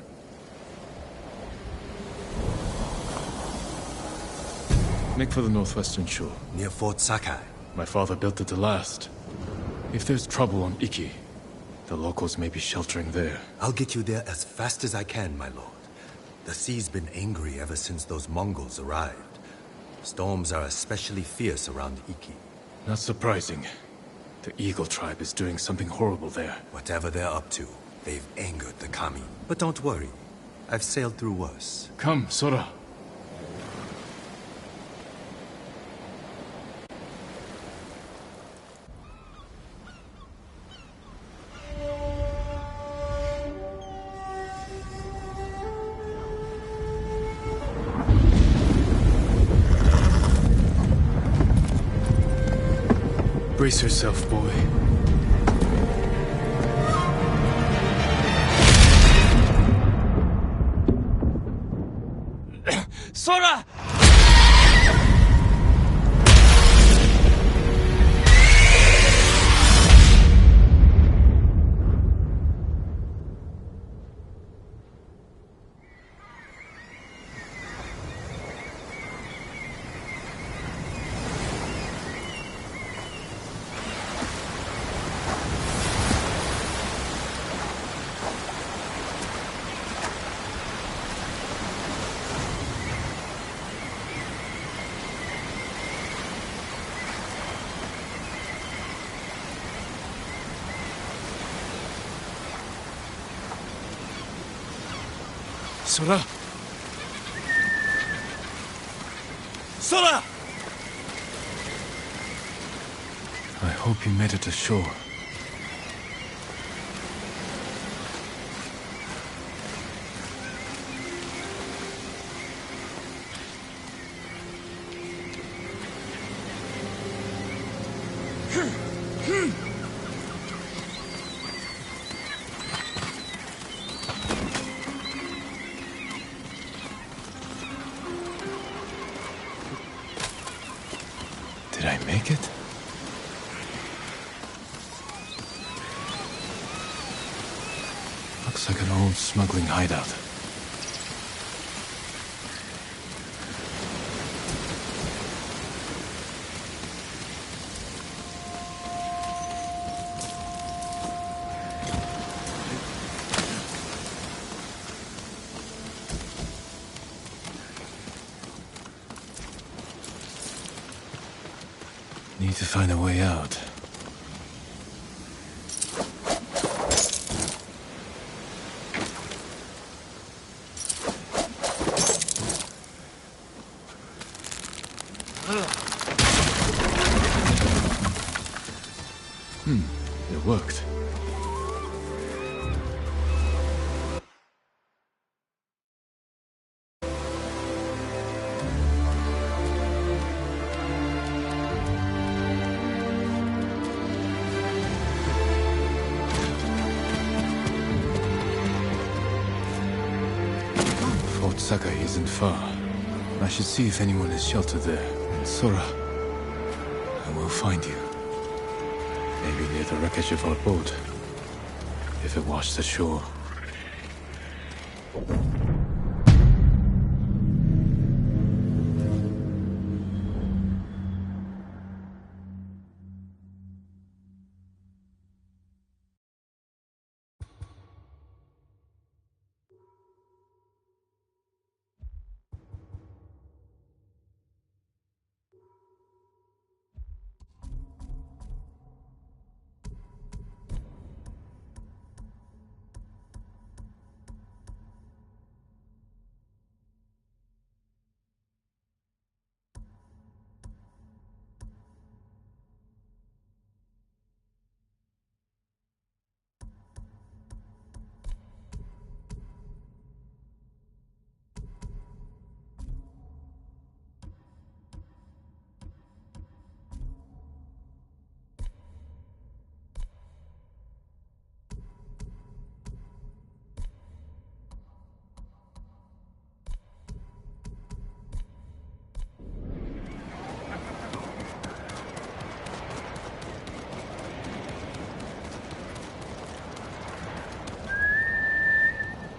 Make for the northwestern shore. Near Fort Sakai. My father built it to last. If there's trouble on Iki, the locals may be sheltering there. I'll get you there as fast as I can, my lord. The sea's been angry ever since those Mongols arrived. Storms are especially fierce around Iki. Not surprising. The Eagle tribe is doing something horrible there. Whatever they're up to, they've angered the Kami. But don't worry. I've sailed through worse. Come, Sora. Brace yourself, boy. Sora! Sora! Sora! I hope you made it ashore. make it? Looks like an old smuggling hideout. Need to find a way out. It worked. Fort Sakai isn't far. I should see if anyone is sheltered there. And Sora, I will find you. Maybe near the wreckage of our boat. If it washed ashore.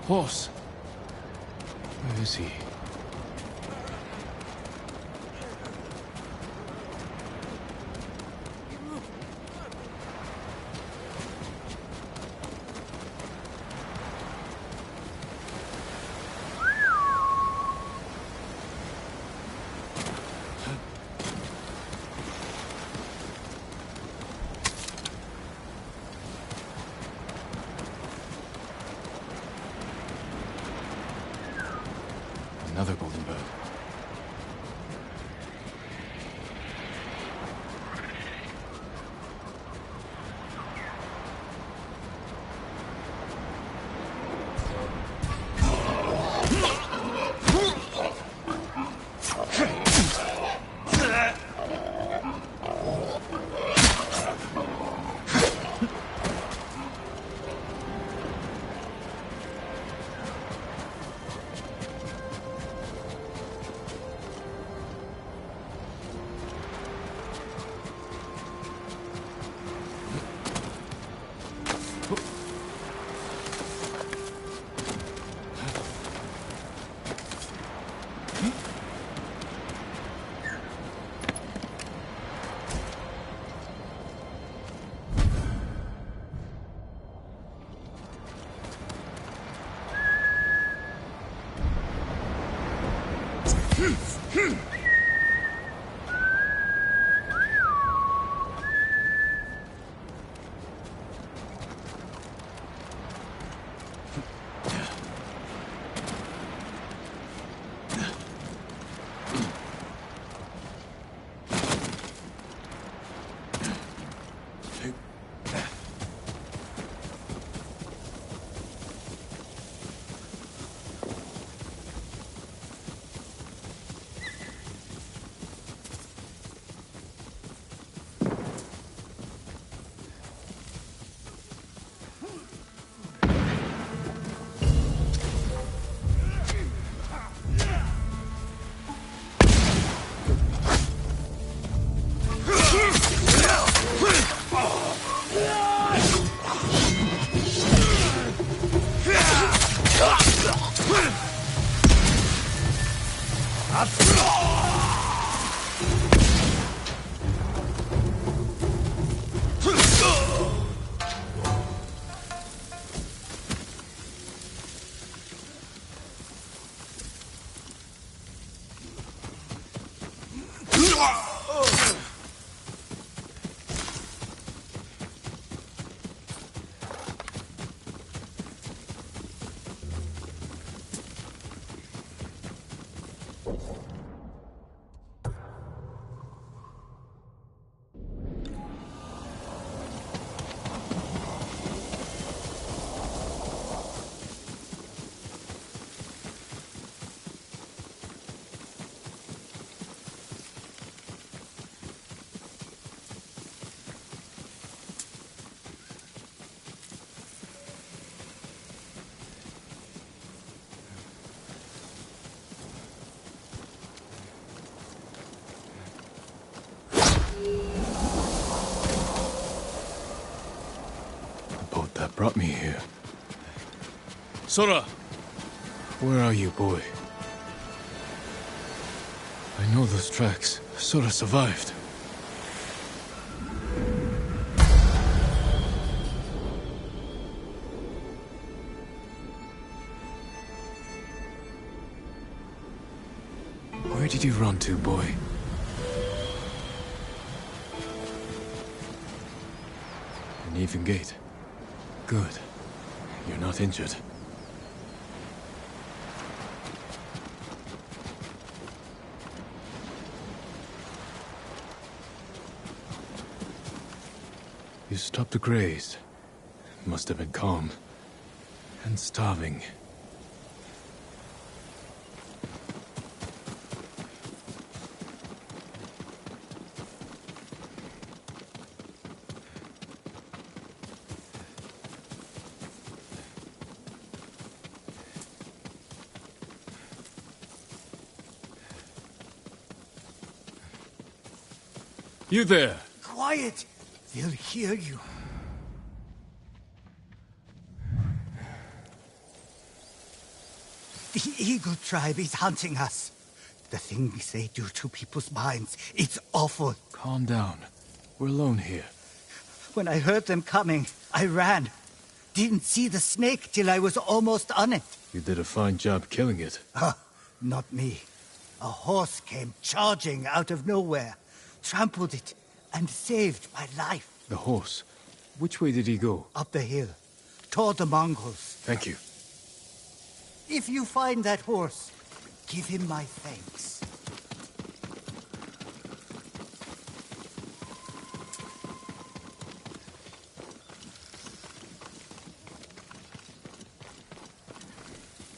Horse. Where is he? Another golden bird. That brought me here. Sora! Where are you, boy? I know those tracks. Sora survived. Where did you run to, boy? An even gate. Good. You're not injured. You stopped to graze. Must have been calm. And starving. You there! Quiet! They'll hear you. The Eagle tribe is hunting us. The things they do to people's minds, it's awful. Calm down. We're alone here. When I heard them coming, I ran. Didn't see the snake till I was almost on it. You did a fine job killing it. Not me. A horse came charging out of nowhere. Trampled it, and saved my life. The horse? Which way did he go? Up the hill, toward the Mongols. Thank you. If you find that horse, give him my thanks.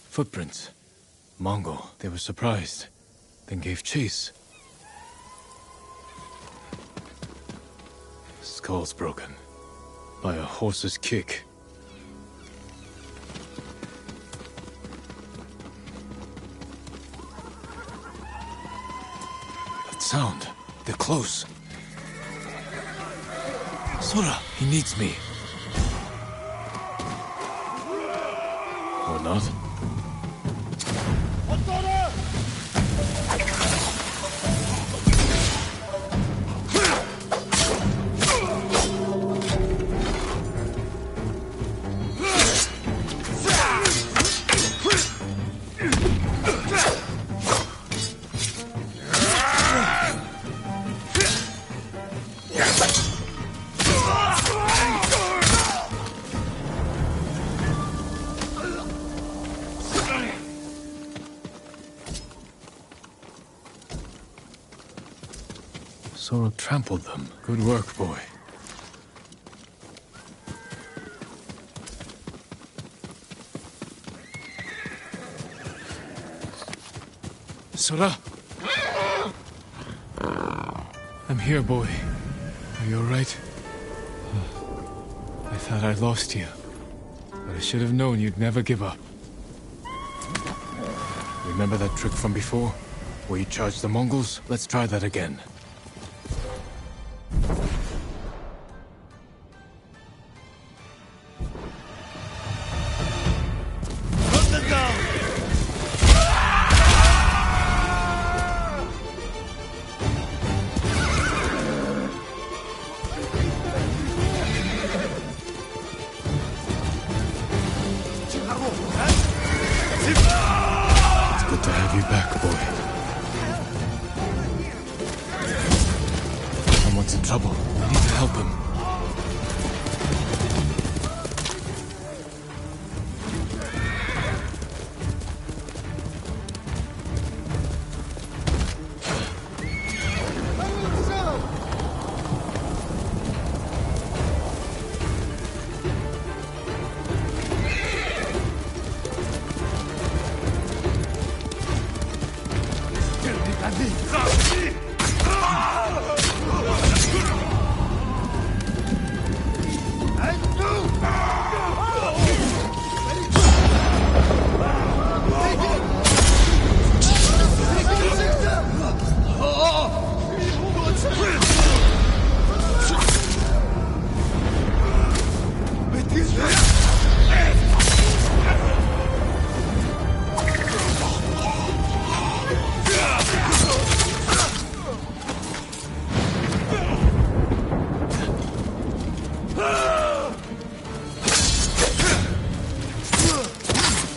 Footprints. Mongol. They were surprised, then gave chase. Skull's broken. By a horse's kick. That sound. They're close. Sora, he needs me. Or not. Sora trampled them. Good work, boy. Sora! I'm here, boy. Are you alright? I thought I'd lost you. But I should have known you'd never give up. Remember that trick from before? Where you charged the Mongols? Let's try that again. Good to have you back, boy. Someone's in trouble. We need to help him.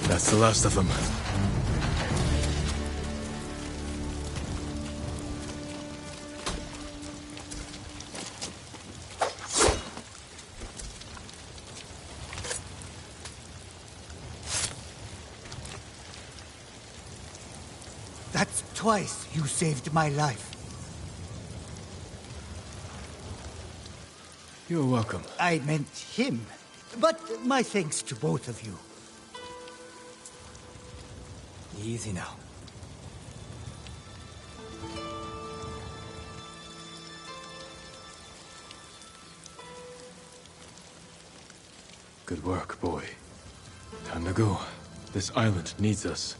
That's the last of them. That's twice you saved my life. You're welcome. I meant him. But my thanks to both of you. Easy now. Good work, boy. Time to go. This island needs us.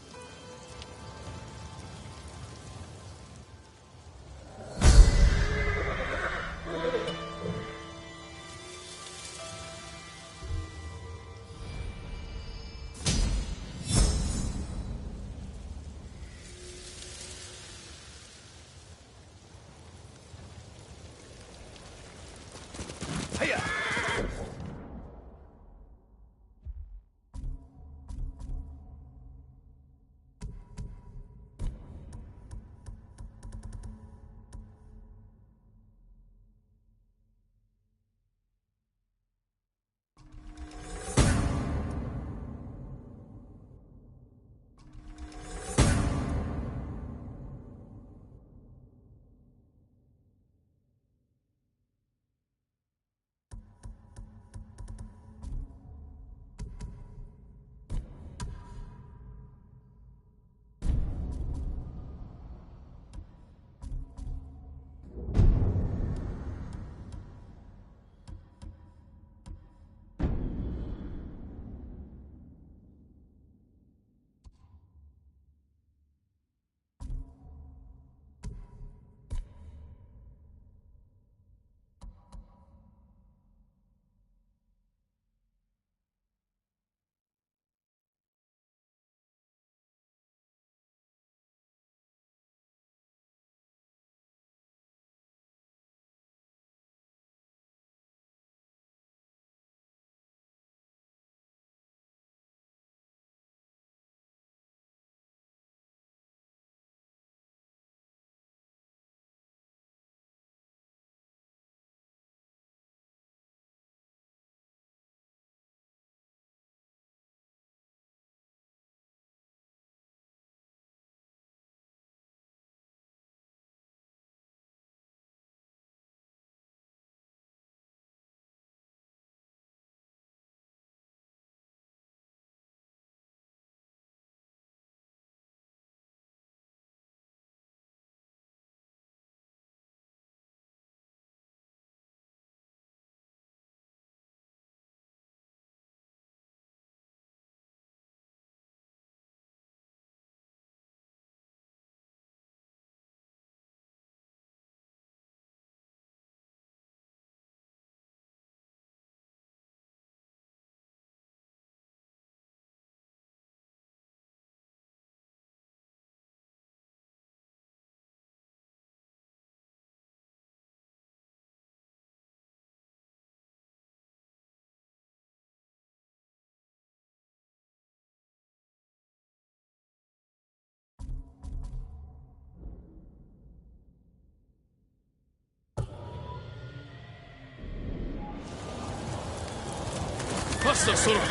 Master Sora!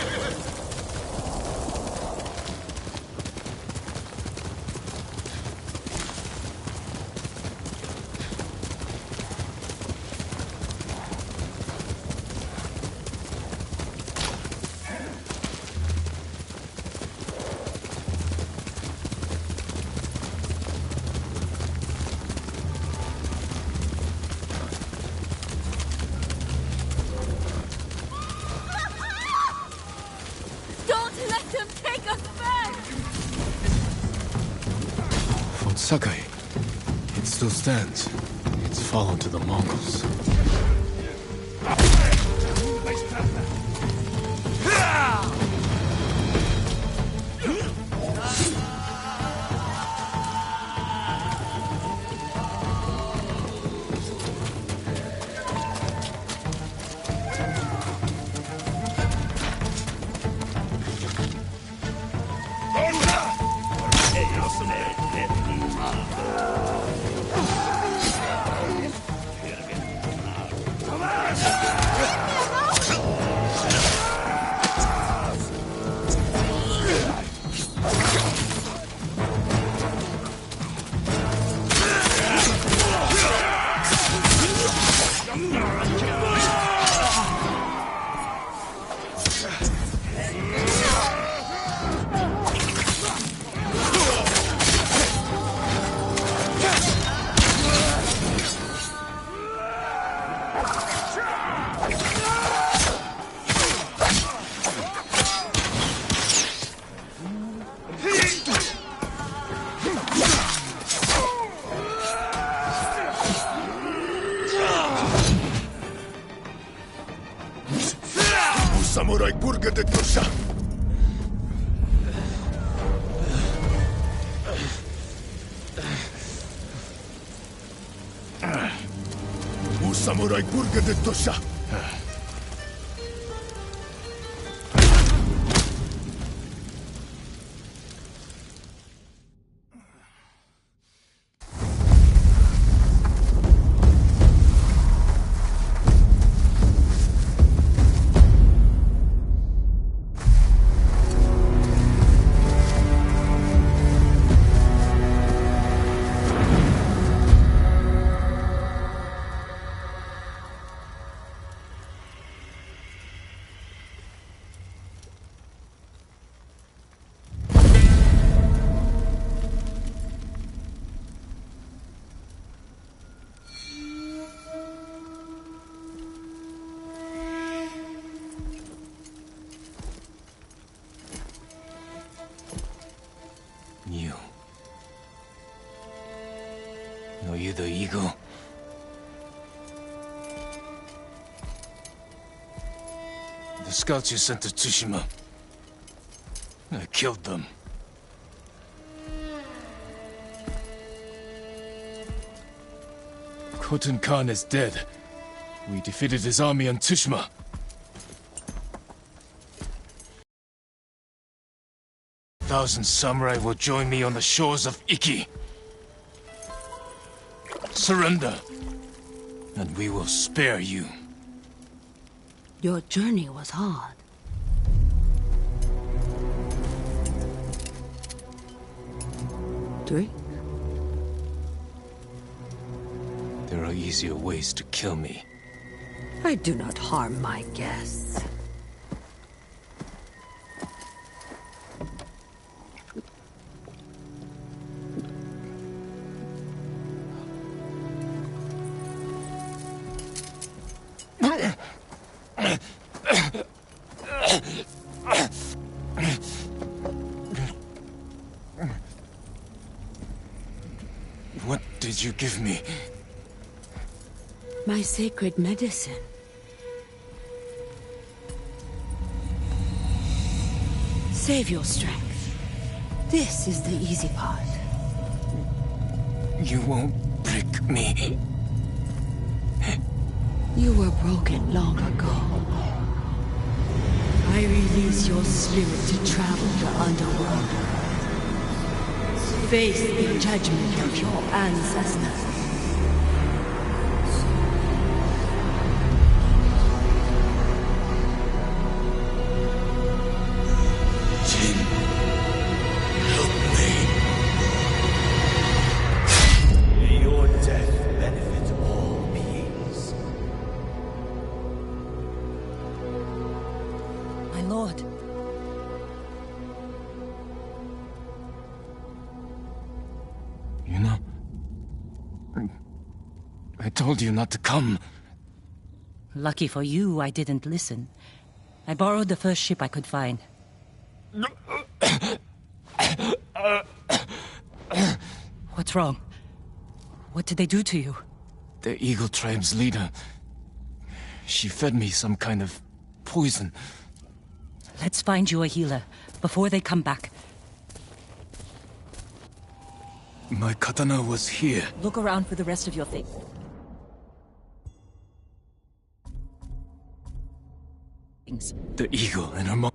Sakai. It still stands. It's fallen to the Mongols. Samurai purga de Tusha. Samurai purga de Tusha. Are you the eagle? The scouts you sent to Tsushima. I killed them. Khotun Khan is dead. We defeated his army on Tsushima. 1,000 samurai will join me on the shores of Iki. Surrender, and we will spare you. Your journey was hard. Drink? There are easier ways to kill me. I do not harm my guests. What did you give me? My sacred medicine. Save your strength. This is the easy part. You won't break me. You were broken long ago. I release your spirit to travel the underworld. Face the judgment of your ancestors. You know? I told you not to come. Lucky for you, I didn't listen. I borrowed the first ship I could find. What's wrong? What did they do to you? The Eagle Tribe's leader. She fed me some kind of poison. Let's find you a healer, before they come back. My katana was here. Look around for the rest of your things. The eagle and her mom.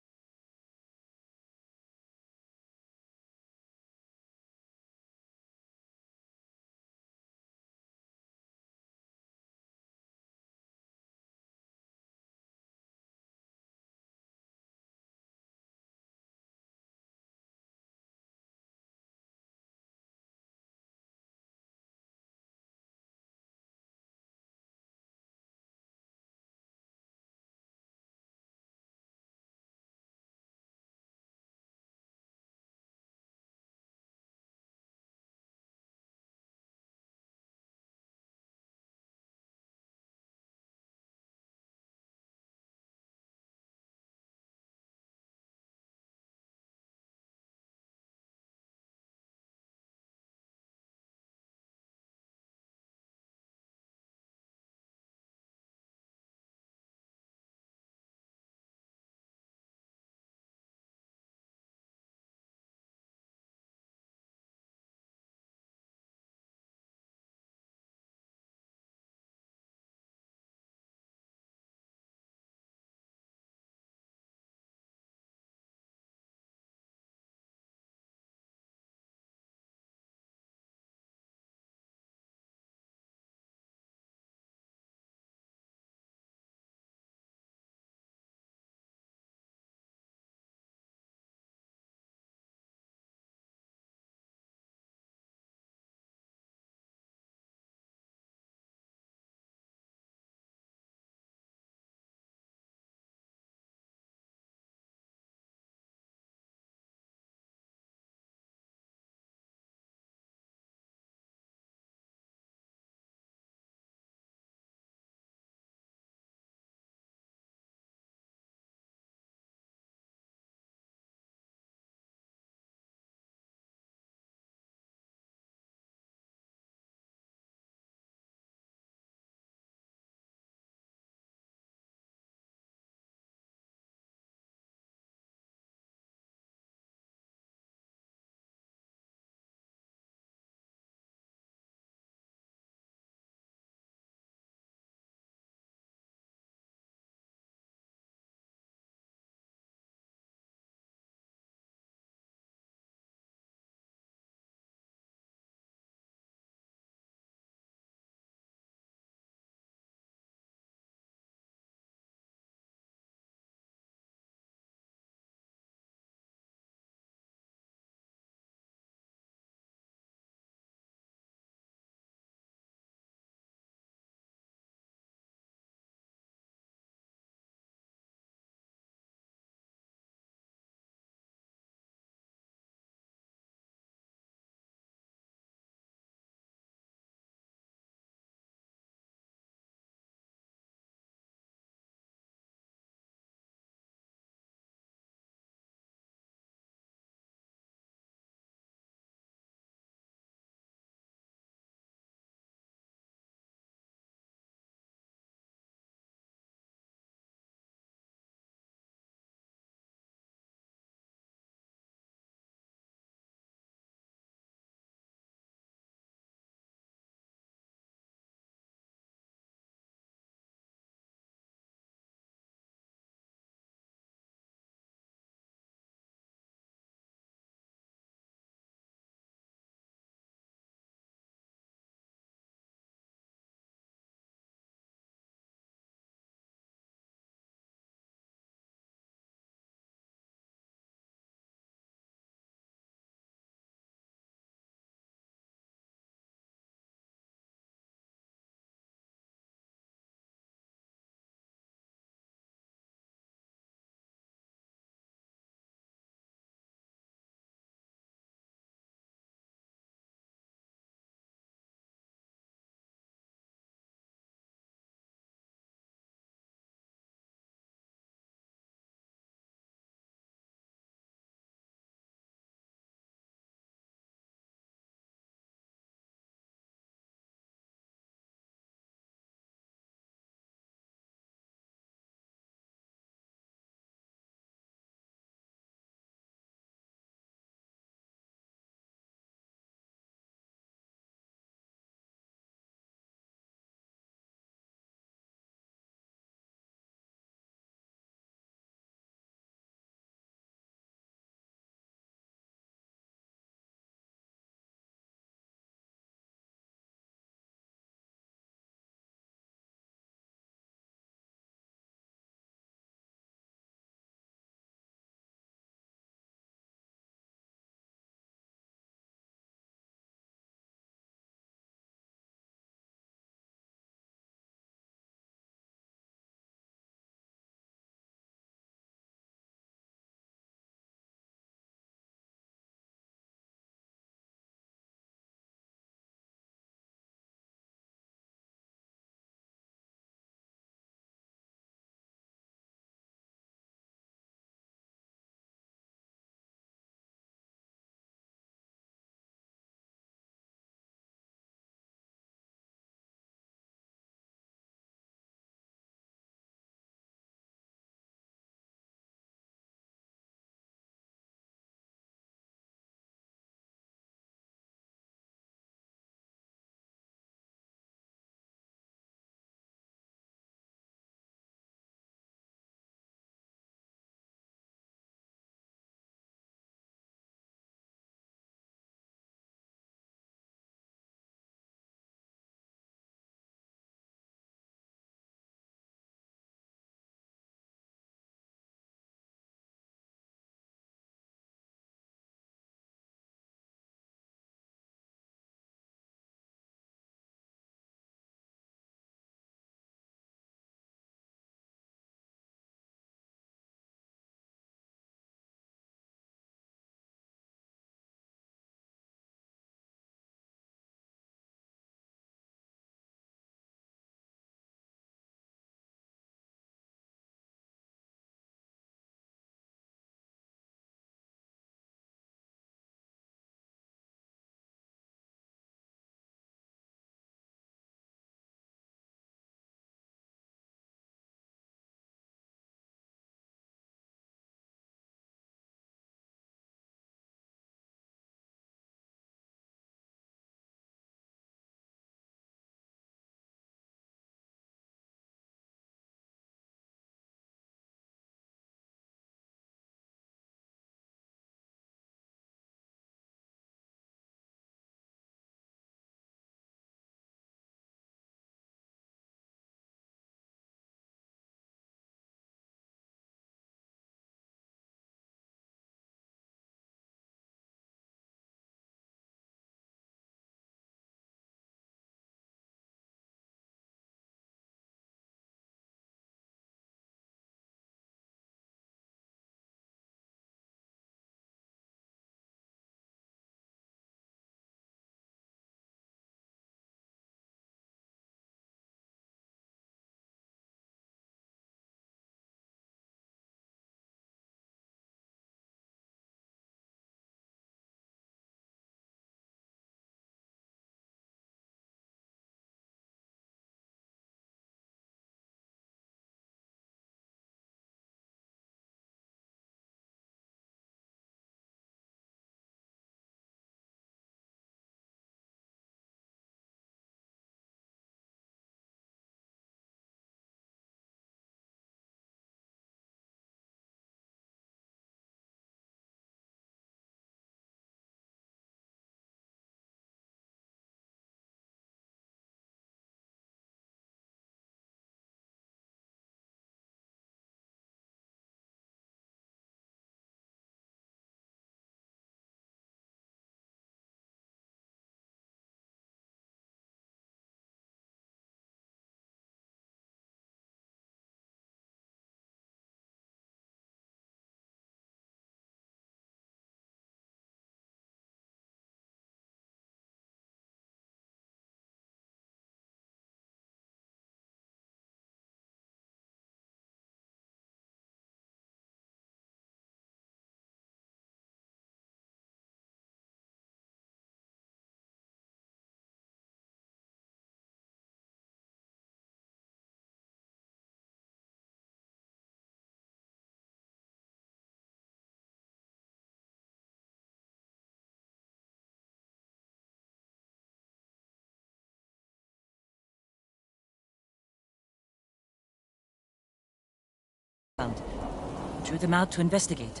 Drew them out to investigate.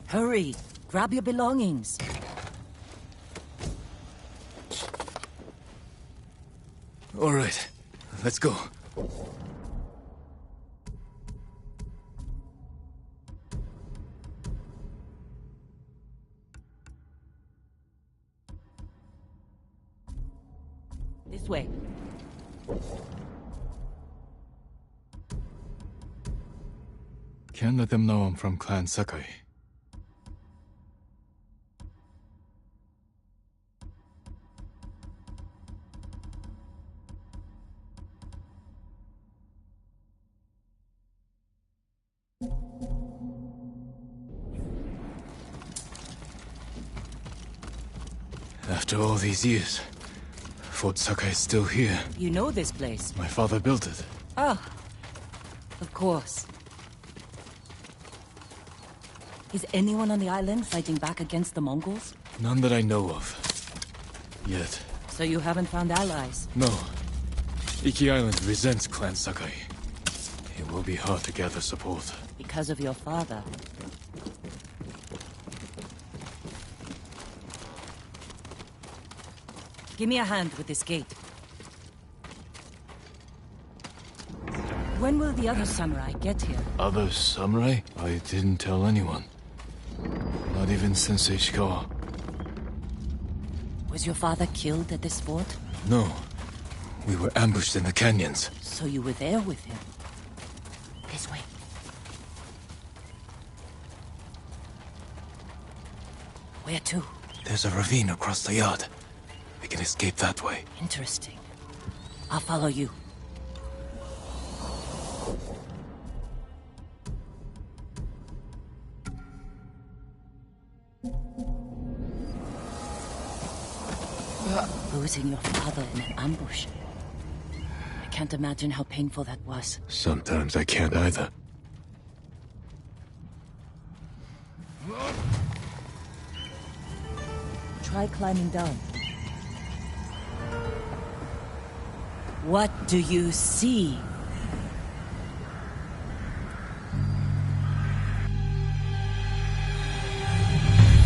Hurry! Grab your belongings. All right, let's go. This way. Can't let them know I'm from Clan Sakai. After all these years, Fort Sakai is still here. You know this place? My father built it. Ah, of course. Is anyone on the island fighting back against the Mongols? None that I know of. Yet. So you haven't found allies? No. Iki Island resents Clan Sakai. It will be hard to gather support. Because of your father. Give me a hand with this gate. When will the other samurai get here? Other samurai? I didn't tell anyone. Not even Sensei Ishikawa. Was your father killed at this fort? No. We were ambushed in the canyons. So you were there with him? This way. Where to? There's a ravine across the yard. We can escape that way. Interesting. I'll follow you. Losing your father in an ambush. I can't imagine how painful that was. Sometimes I can't either. Try climbing down. What do you see?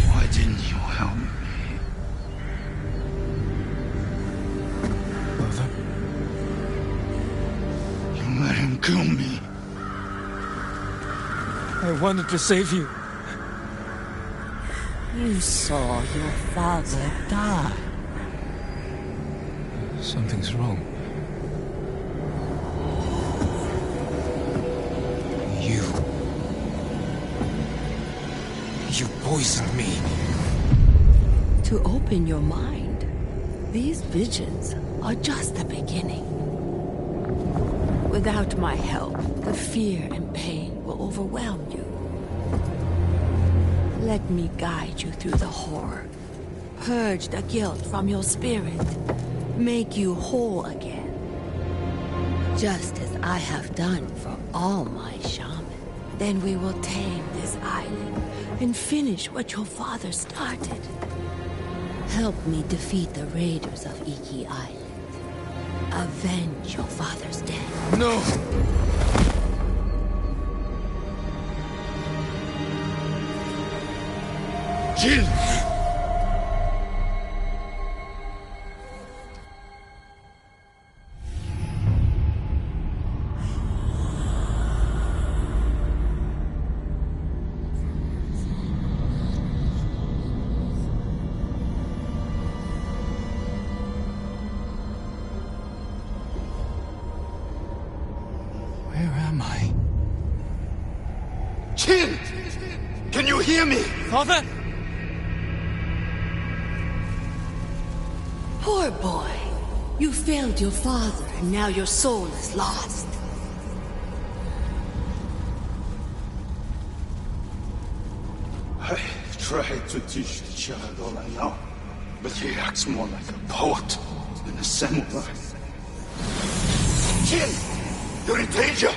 Why didn't you help me? Mother? You let him kill me. I wanted to save you. You saw your father die. Something's wrong. You poisoned me. To open your mind, these visions are just the beginning. Without my help, the fear and pain will overwhelm you. Let me guide you through the horror. Purge the guilt from your spirit. Make you whole again. Just as I have done for all my shamans. Then we will tame this island and finish what your father started. Help me defeat the raiders of Iki Island. Avenge your father's death. No! Jill! Jill! Can you hear me? Father? Poor boy. You failed your father, and now your soul is lost. I tried to teach the child all I know, but he acts more like a poet than a samurai. Jin! You're in danger!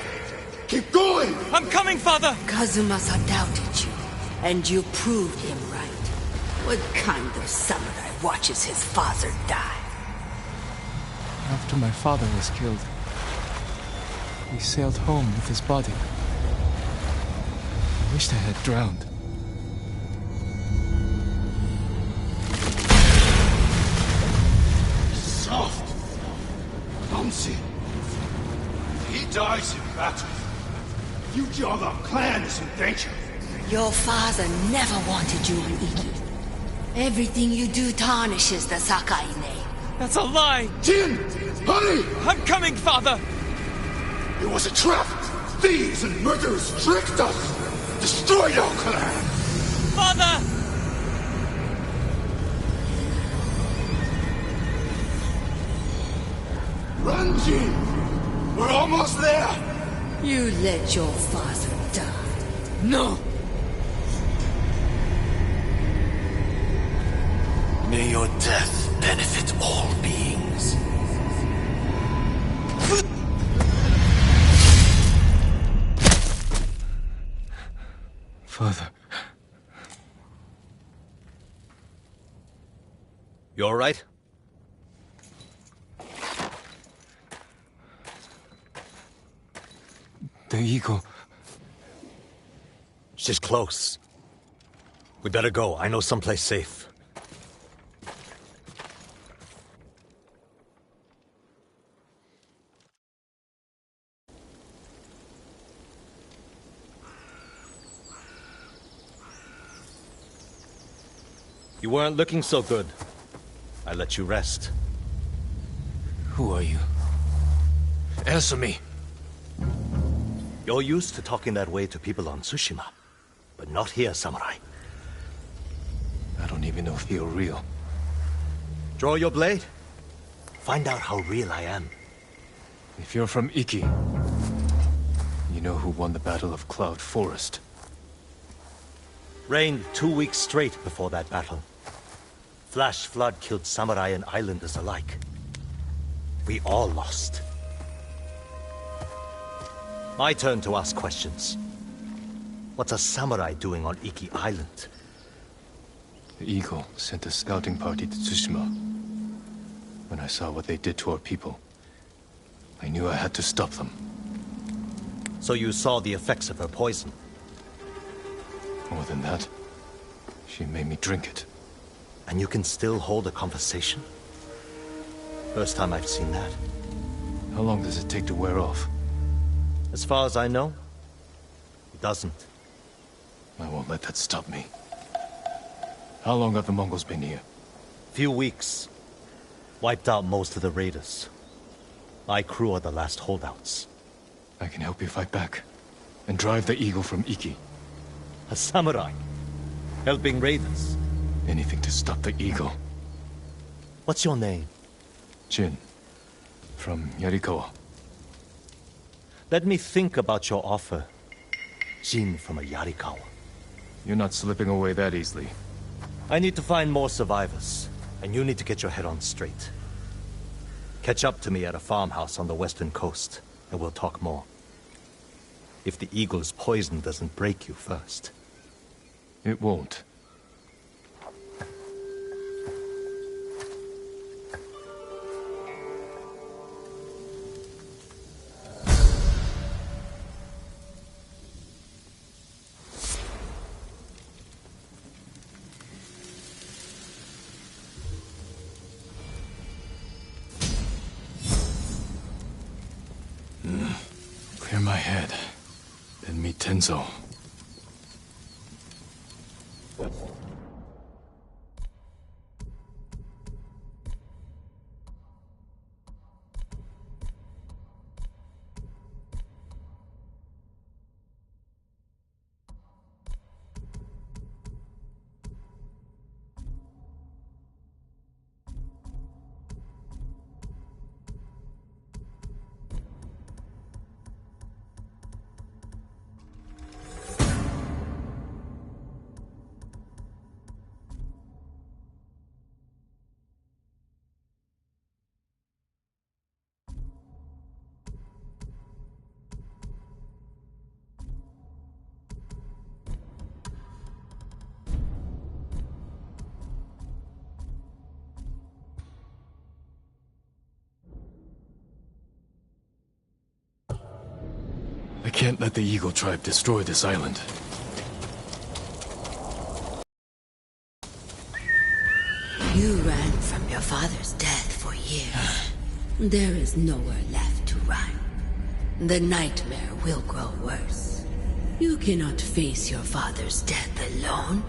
Keep going! I'm coming, father! Kazumasa doubted you, and you proved him right. What kind of samurai watches his father die? After my father was killed, we sailed home with his body. I wished I had drowned. Soft! Clumsy! He dies in battle. The future of our clan is in danger. Your father never wanted you in Iki. Everything you do tarnishes the Sakai name. That's a lie! Jin! Hurry! I'm coming, father! It was a trap! Thieves and murderers tricked us! Destroyed our clan! Father! Run, Jin! We're almost there! You let your father die. No! May your death benefit all beings. Father. You all right? The eagle. She's close. We better go. I know someplace safe. You weren't looking so good. I let you rest. Who are you? Answer me. You're used to talking that way to people on Tsushima, but not here, samurai. I don't even know if you're real. Draw your blade. Find out how real I am. If you're from Iki, you know who won the Battle of Cloud Forest. Rained 2 weeks straight before that battle. Flash flood killed samurai and islanders alike. We all lost. My turn to ask questions. What's a samurai doing on Iki Island? The Eagle sent a scouting party to Tsushima. When I saw what they did to our people, I knew I had to stop them. So you saw the effects of her poison? More than that, she made me drink it. And you can still hold a conversation? First time I've seen that. How long does it take to wear off? As far as I know, it doesn't. I won't let that stop me. How long have the Mongols been here? Few weeks. Wiped out most of the raiders. My crew are the last holdouts. I can help you fight back. And drive the Eagle from Iki. A samurai? Helping raiders? Anything to stop the Eagle. What's your name? Jin. From Yarikawa. Let me think about your offer. Jin from a Yarikawa. You're not slipping away that easily. I need to find more survivors, and you need to get your head on straight. Catch up to me at a farmhouse on the western coast, and we'll talk more. If the Eagle's poison doesn't break you first. It won't. Clear my head. Then meet Tenzo. I can't let the Eagle tribe destroy this island. You ran from your father's death for years. There is nowhere left to run. The nightmare will grow worse. You cannot face your father's death alone.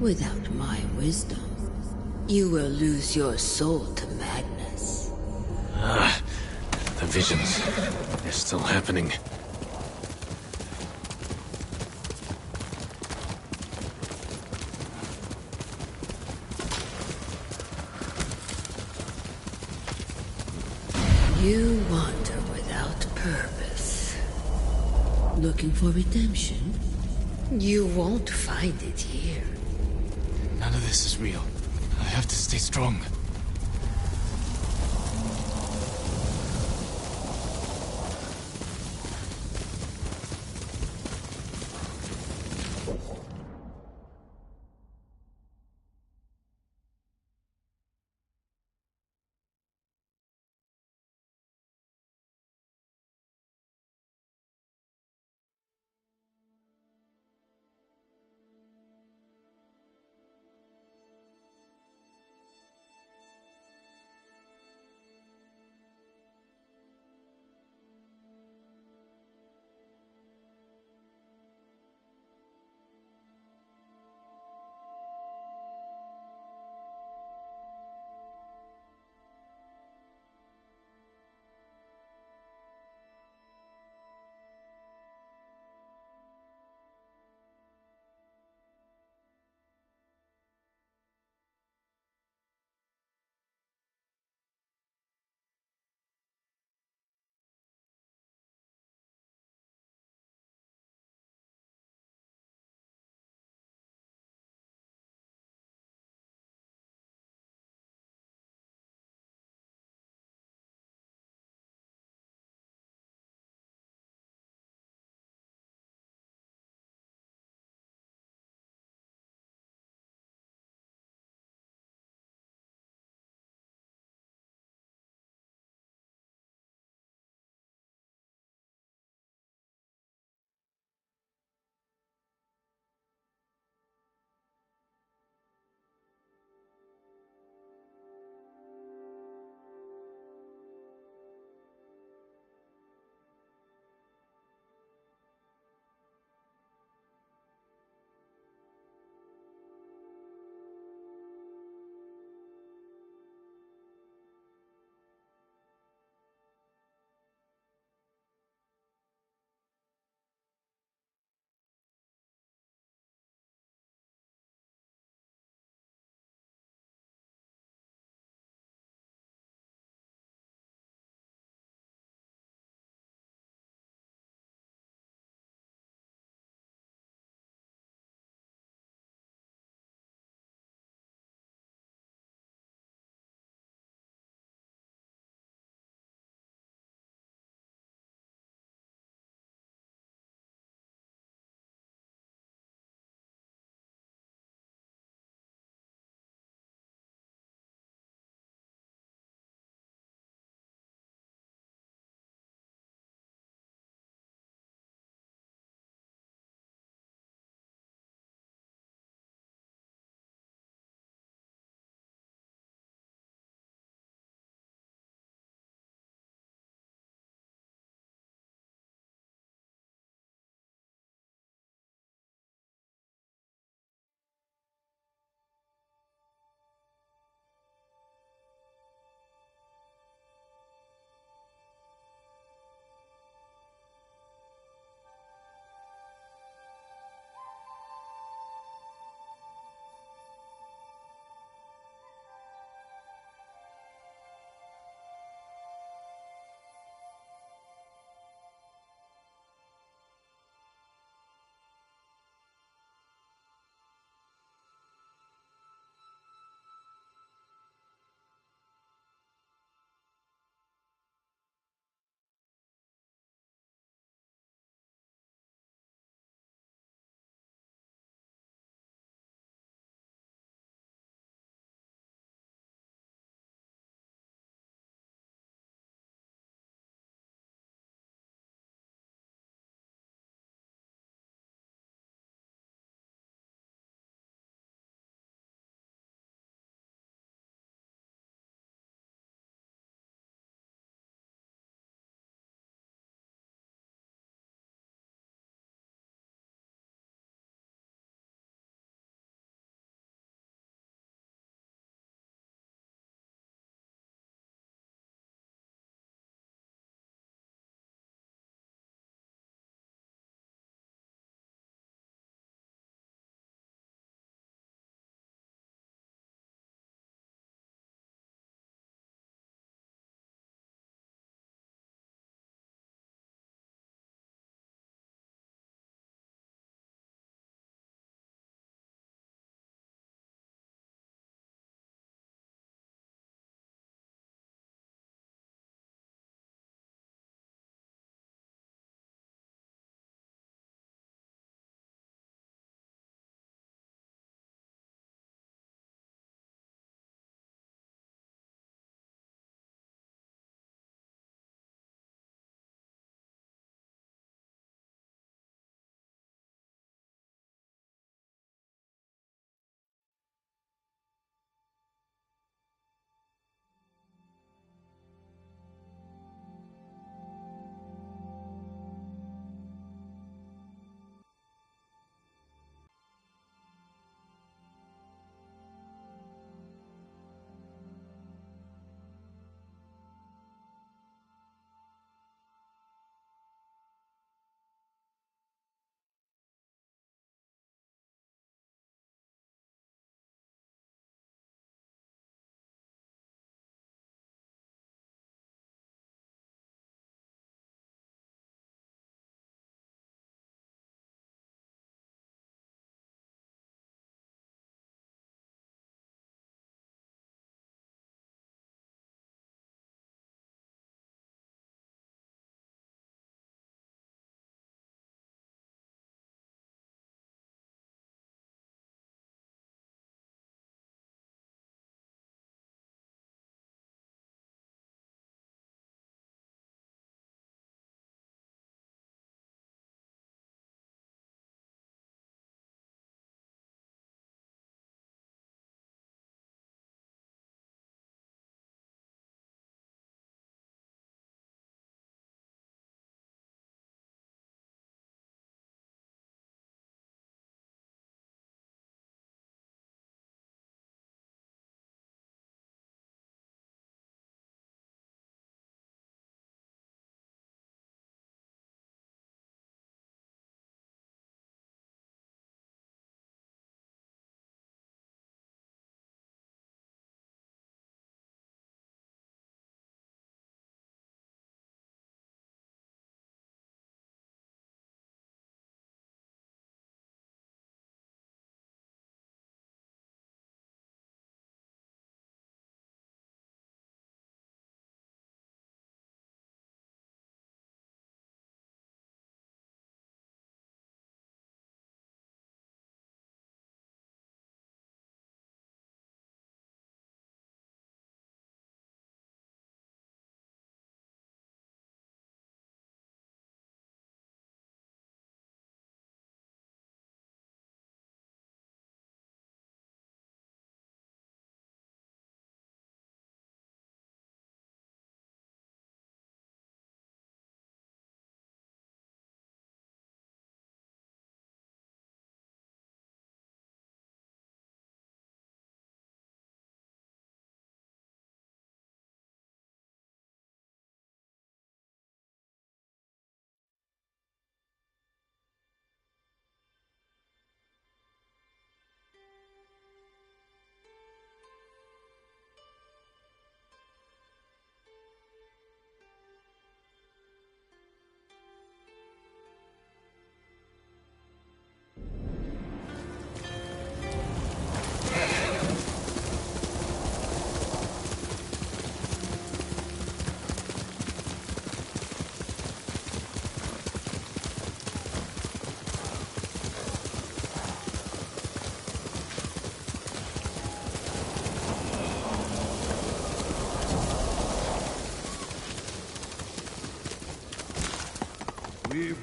Without my wisdom, you will lose your soul to madness. The visions. They're still happening. You wander without purpose. Looking for redemption? You won't find it here. None of this is real. I have to stay strong.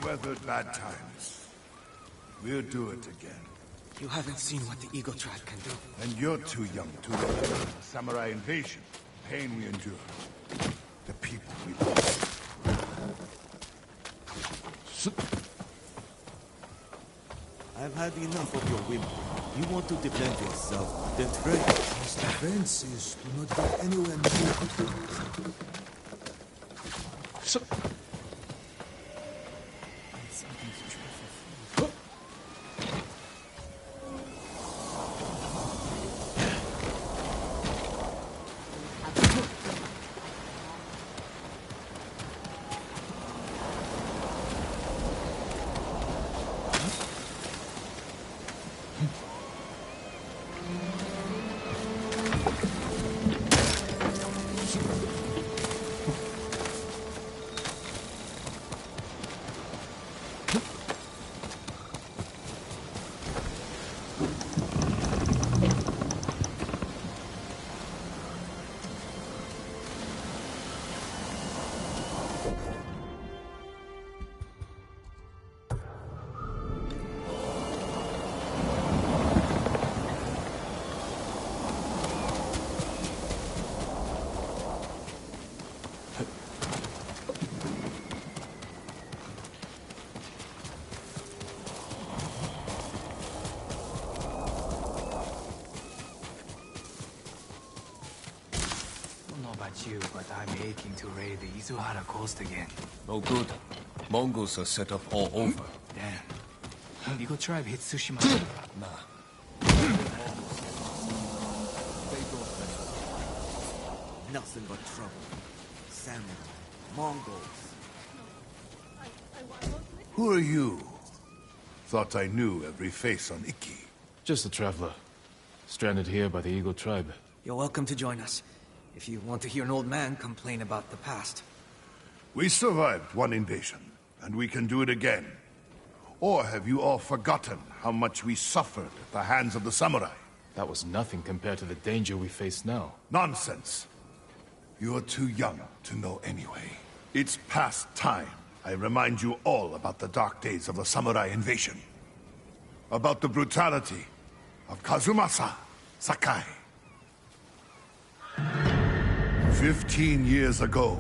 weathered bad times. We'll do it again. You haven't seen what the Eagle Tribe can do. And you're too young to remember the samurai invasion, the pain we endured, the people we lost. I've had enough of your whim. You want to defend yourself, then try. His defenses do not get anywhere near. You, but I'm aching to raid the Izuhara coast again. No good. Mongols are set up all over. Damn. Eagle Tribe hit Tsushima. Nah. Nothing but trouble. Samurai, Mongols. Who are you? Thought I knew every face on Iki. Just a traveler. Stranded here by the Eagle Tribe. You're welcome to join us. If you want to hear an old man complain about the past. We survived one invasion, and we can do it again. Or have you all forgotten how much we suffered at the hands of the samurai? That was nothing compared to the danger we face now. Nonsense. You're too young to know anyway. It's past time I remind you all about the dark days of the samurai invasion. About the brutality of Kazumasa Sakai. 15 years ago,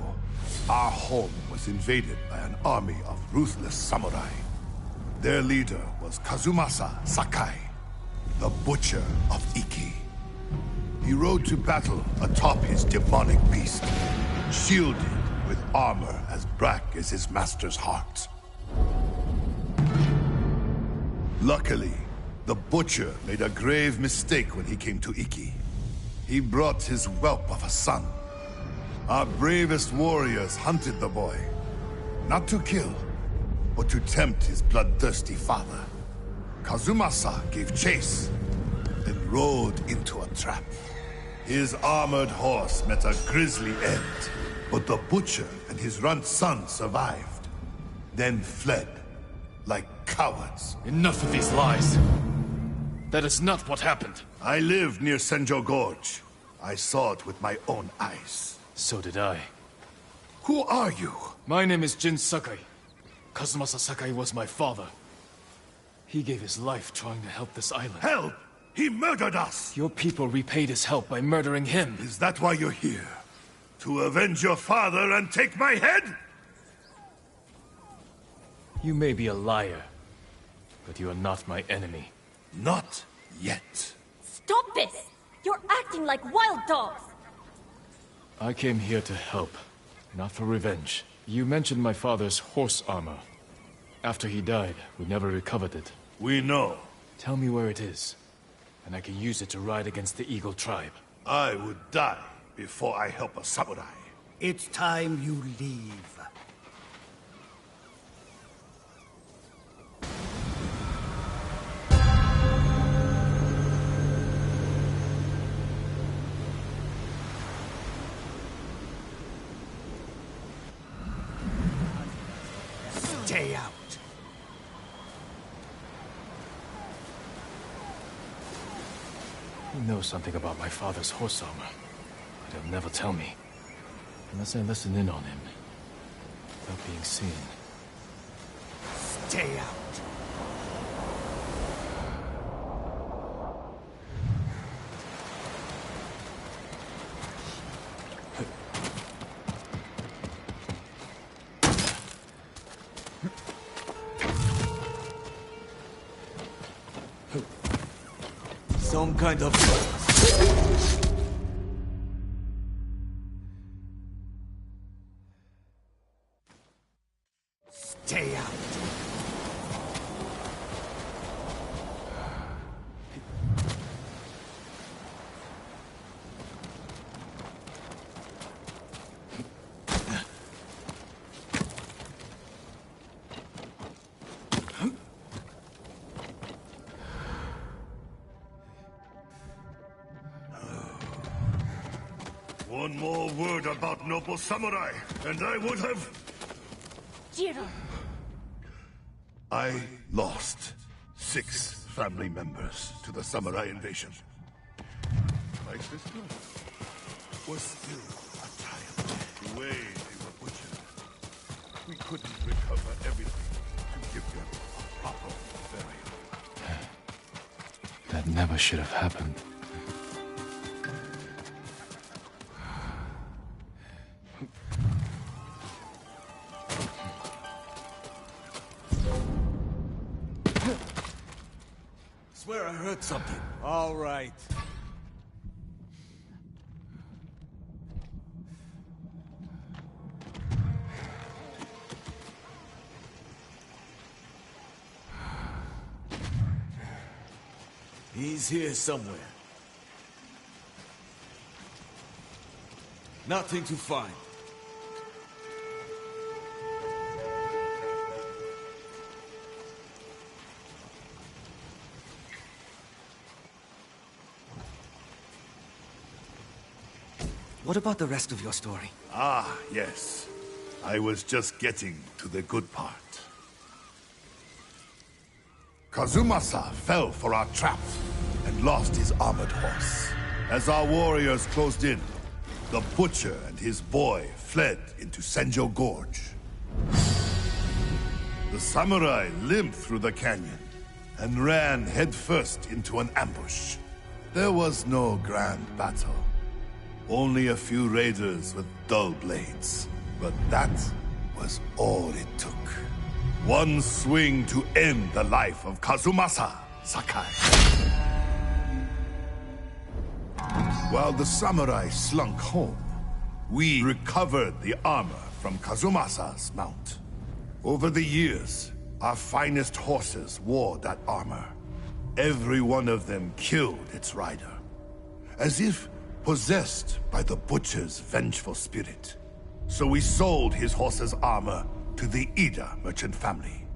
our home was invaded by an army of ruthless samurai. Their leader was Kazumasa Sakai, the Butcher of Iki. He rode to battle atop his demonic beast, shielded with armor as black as his master's heart. Luckily, the Butcher made a grave mistake when he came to Iki. He brought his whelp of a son. Our bravest warriors hunted the boy, not to kill, but to tempt his bloodthirsty father. Kazumasa gave chase, then rode into a trap. His armored horse met a grisly end, but the Butcher and his runt son survived, then fled like cowards. Enough of these lies. That is not what happened. I lived near Senjo Gorge. I saw it with my own eyes. So did I. Who are you? My name is Jin Sakai. Kazumasa Sakai was my father. He gave his life trying to help this island. Help! He murdered us! Your people repaid his help by murdering him. Is that why you're here? To avenge your father and take my head? You may be a liar, but you are not my enemy. Not yet. Stop this! You're acting like wild dogs! I came here to help, not for revenge. You mentioned my father's horse armor. After he died, we never recovered it. We know. Tell me where it is, and I can use it to ride against the Eagle Tribe. I would die before I help a samurai. It's time you leave. Stay out. He knows something about my father's horse armor, but he'll never tell me. Unless I listen in on him, without being seen. Stay out. Some kind of... Stay out. One more word about noble samurai, and I would have... Jiro! I lost 6 family members to the samurai invasion. My sister was still a child. The way they were butchered, we couldn't recover everything to give them a proper burial. That never should have happened. Swear I heard something. All right. He's here somewhere. Nothing to find. What about the rest of your story? Ah, yes. I was just getting to the good part. Kazumasa fell for our traps and lost his armored horse. As our warriors closed in, the butcher and his boy fled into Senjo Gorge. The samurai limped through the canyon and ran headfirst into an ambush. There was no grand battle. Only a few raiders with dull blades. But that was all it took. One swing to end the life of Kazumasa Sakai. While the samurai slunk home, we recovered the armor from Kazumasa's mount. Over the years, our finest horses wore that armor. Every one of them killed its rider. As if possessed by the butcher's vengeful spirit. So we sold his horse's armor to the Ida merchant family.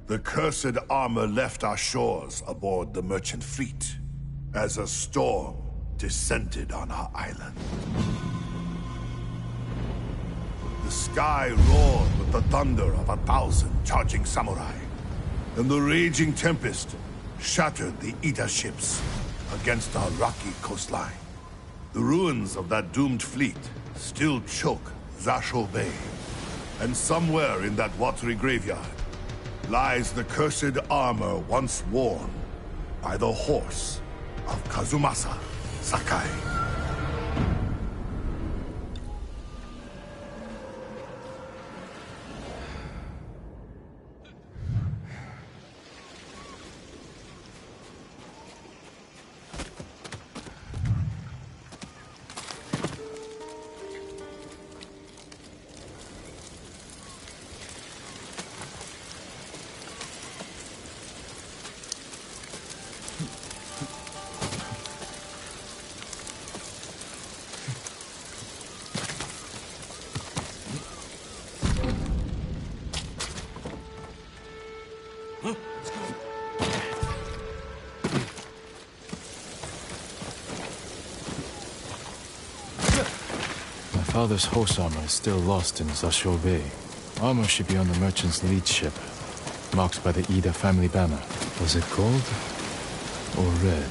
The cursed armor left our shores aboard the merchant fleet as a storm descended on our island. The sky roared with the thunder of 1,000 charging samurai, and the raging tempest shattered the Ida ships against our rocky coastline. The ruins of that doomed fleet still choke Zasho Bay. And somewhere in that watery graveyard lies the cursed armor once worn by the horse of Kazumasa Sakai. My father's horse armor is still lost in Zasho Bay. Armor should be on the merchant's lead ship, marked by the Ida family banner. Was it gold or red?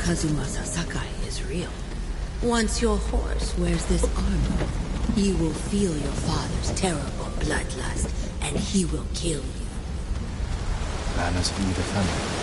Kazumasa Sakai is real. Once your horse wears this armor, you will feel your father's terrible bloodlust, and he will kill you. Manners of either family.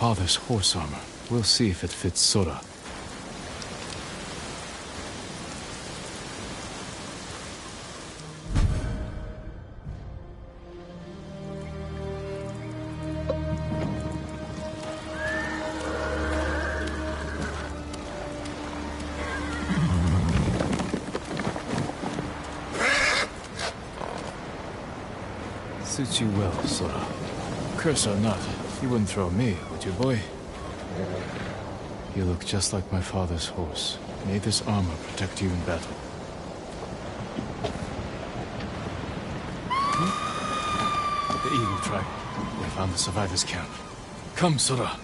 Father's horse armor. We'll see if it fits Sora. Suits you well, Sora. Curse or not, you wouldn't throw me, would you, boy? You look just like my father's horse. May this armor protect you in battle. The Eagle Tribe. They found the survivors' camp. Come, Sora.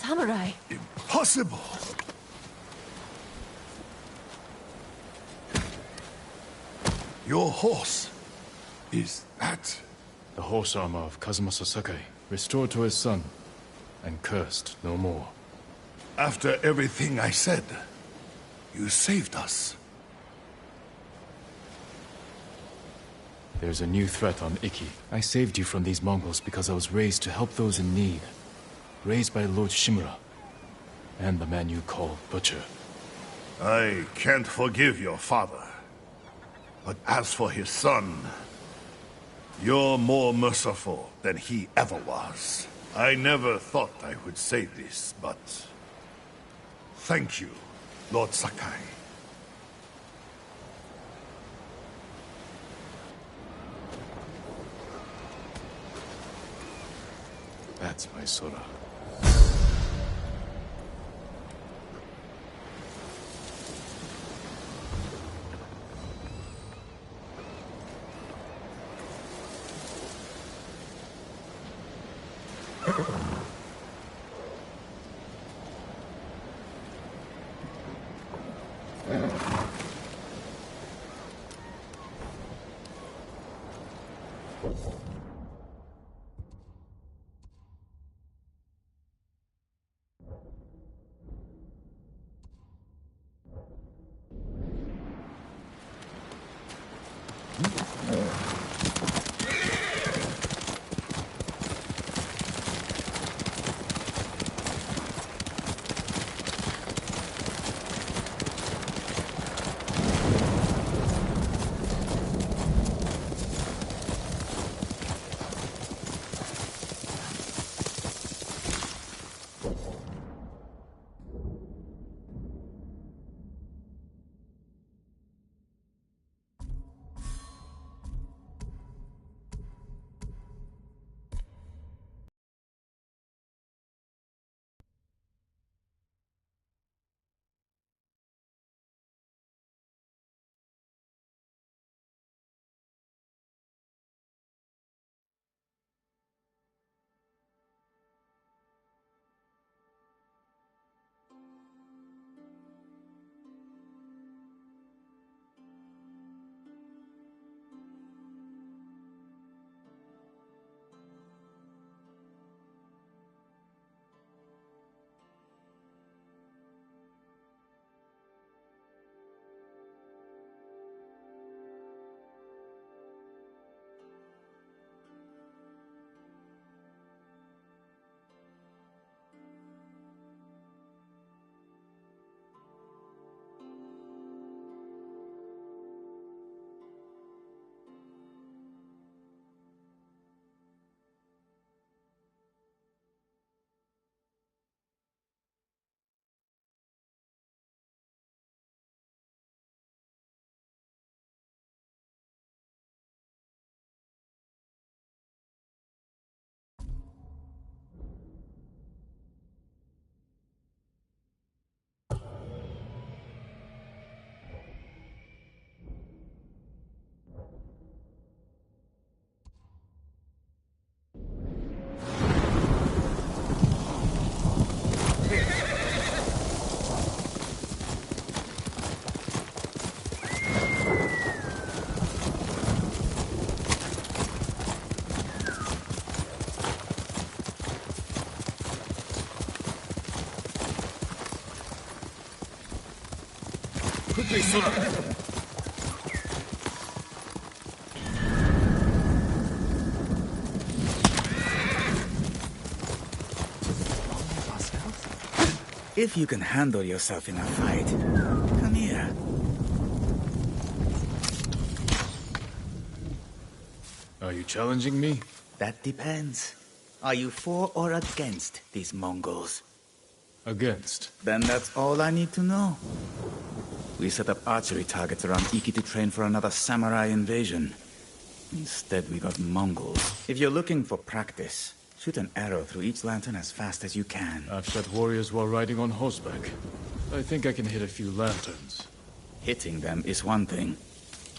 samurai. Impossible! Your horse. Is that... The horse armor of Kazumasa Sakai, restored to his son, and cursed no more. After everything I said, you saved us. There's a new threat on Iki. I saved you from these Mongols because I was raised to help those in need. Raised by Lord Shimura, and the man you call Butcher. I can't forgive your father. But as for his son, you're more merciful than he ever was. I never thought I would say this, but... thank you, Lord Sakai. That's my Sora. Quickly, Sora! If you can handle yourself in a fight, come here. Are you challenging me? That depends. Are you for or against these Mongols? Against. Then that's all I need to know. We set up archery targets around Iki to train for another samurai invasion. Instead, we got Mongols. If you're looking for practice, shoot an arrow through each lantern as fast as you can. I've shot warriors while riding on horseback. I think I can hit a few lanterns. Hitting them is one thing.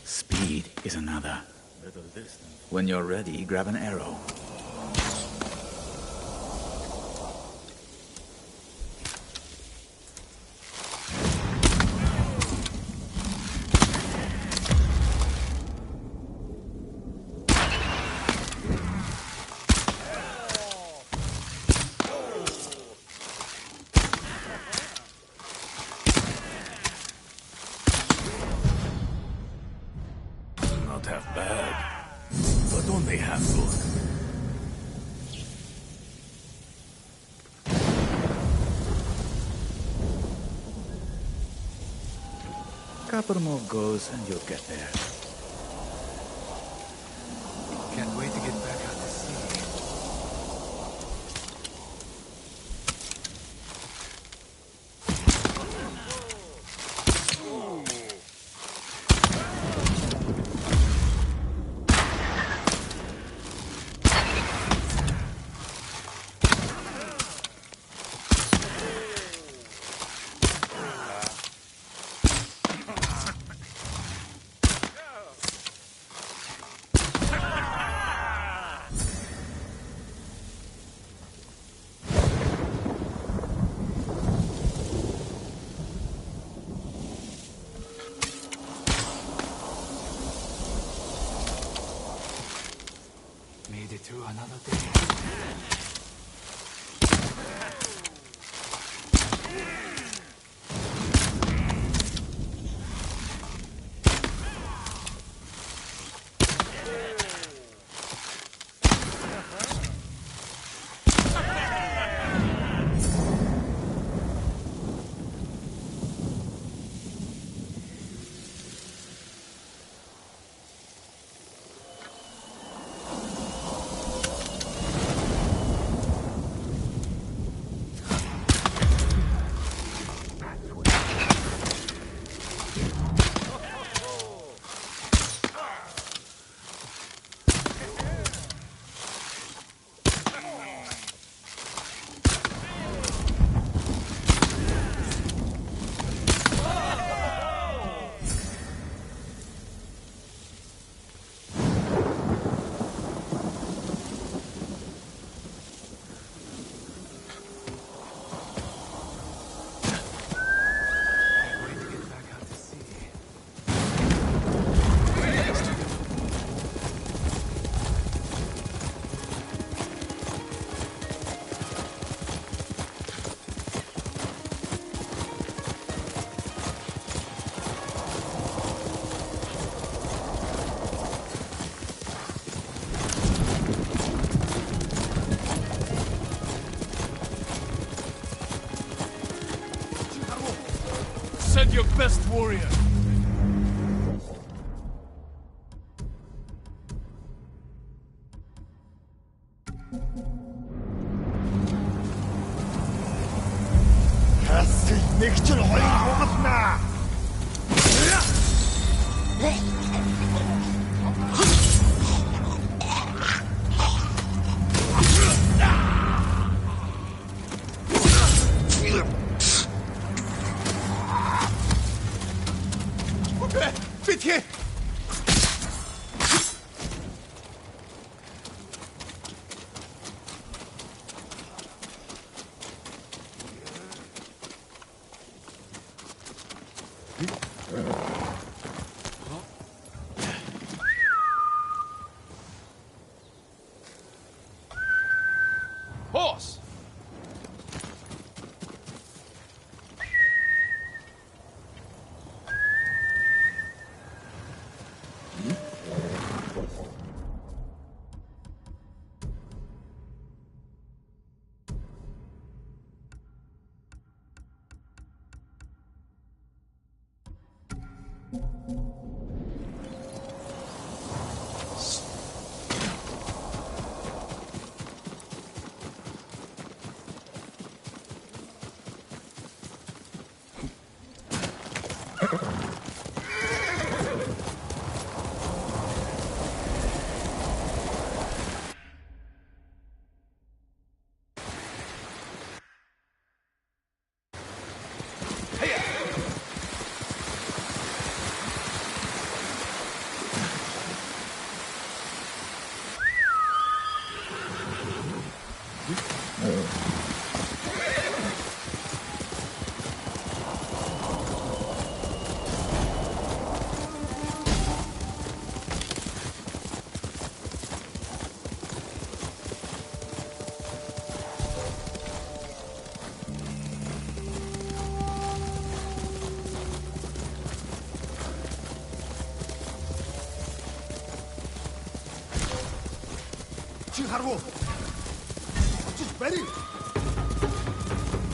Speed is another. When you're ready, grab an arrow. Couple more goes and you'll get there. Can't wait to get back out to sea. Made it through another day. Send your best warrior. Нэг ч хоёр хугалнаа. Bitte! Horse!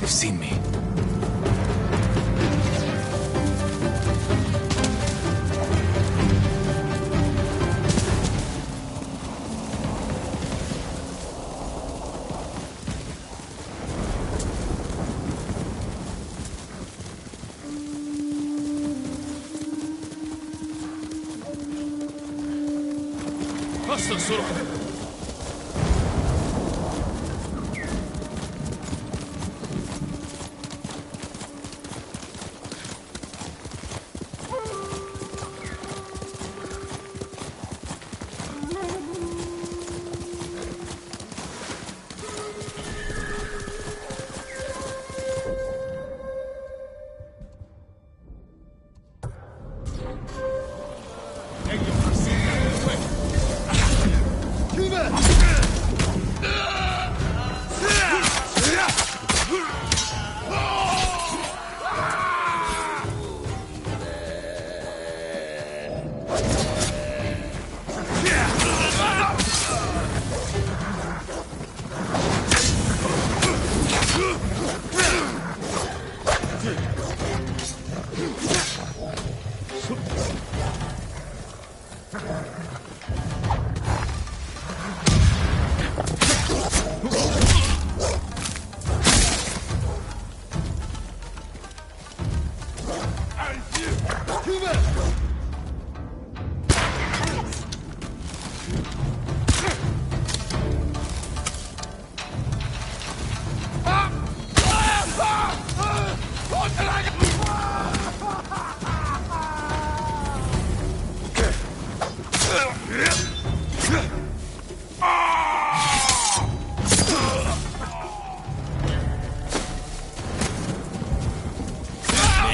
They've seen me. faster, Sora!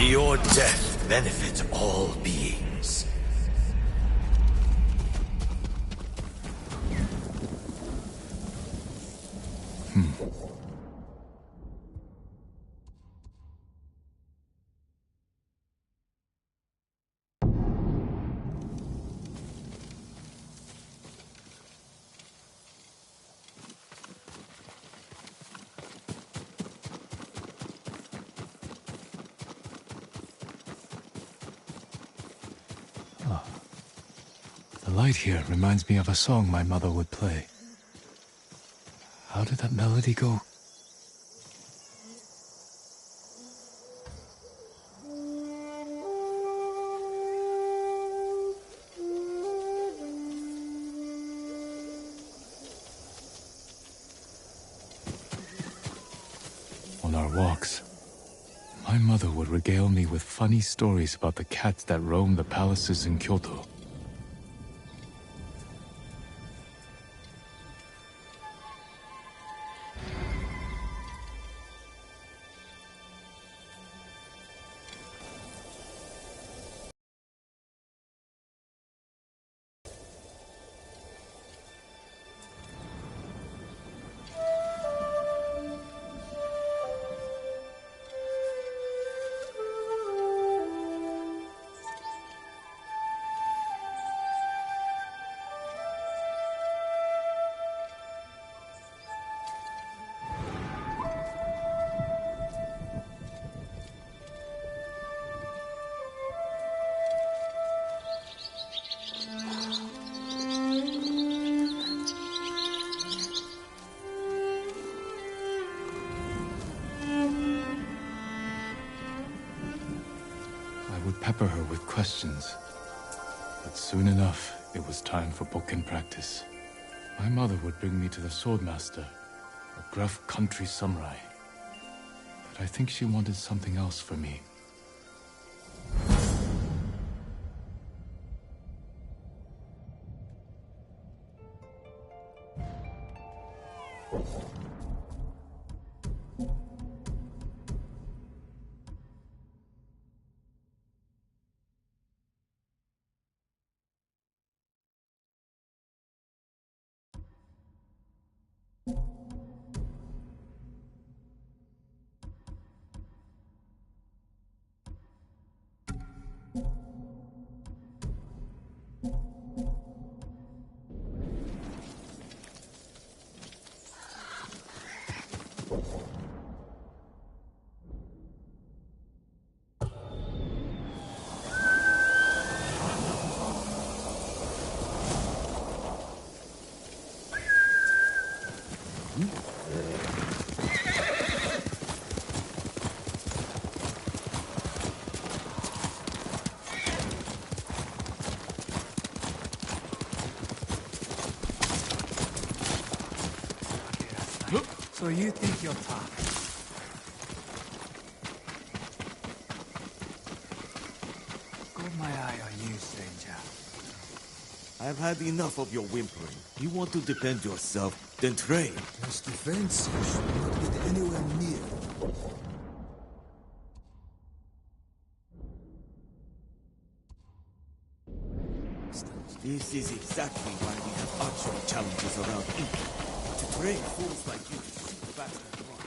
May your death benefit all beings. The light here reminds me of a song my mother would play. How did that melody go? On our walks, my mother would regale me with funny stories about the cats that roam the palaces in Kyoto. I would pepper her with questions, but soon enough, it was time for bokken practice. My mother would bring me to the swordmaster, a gruff country samurai. But I think she wanted something else for me. So you think you're tough? Got my eye on you, stranger. I've had enough of your whimpering. You want to defend yourself, then train. Just defense, you should not get anywhere near. This is exactly why we have archery challenges around Inca. To train fools like you to shoot fast and run.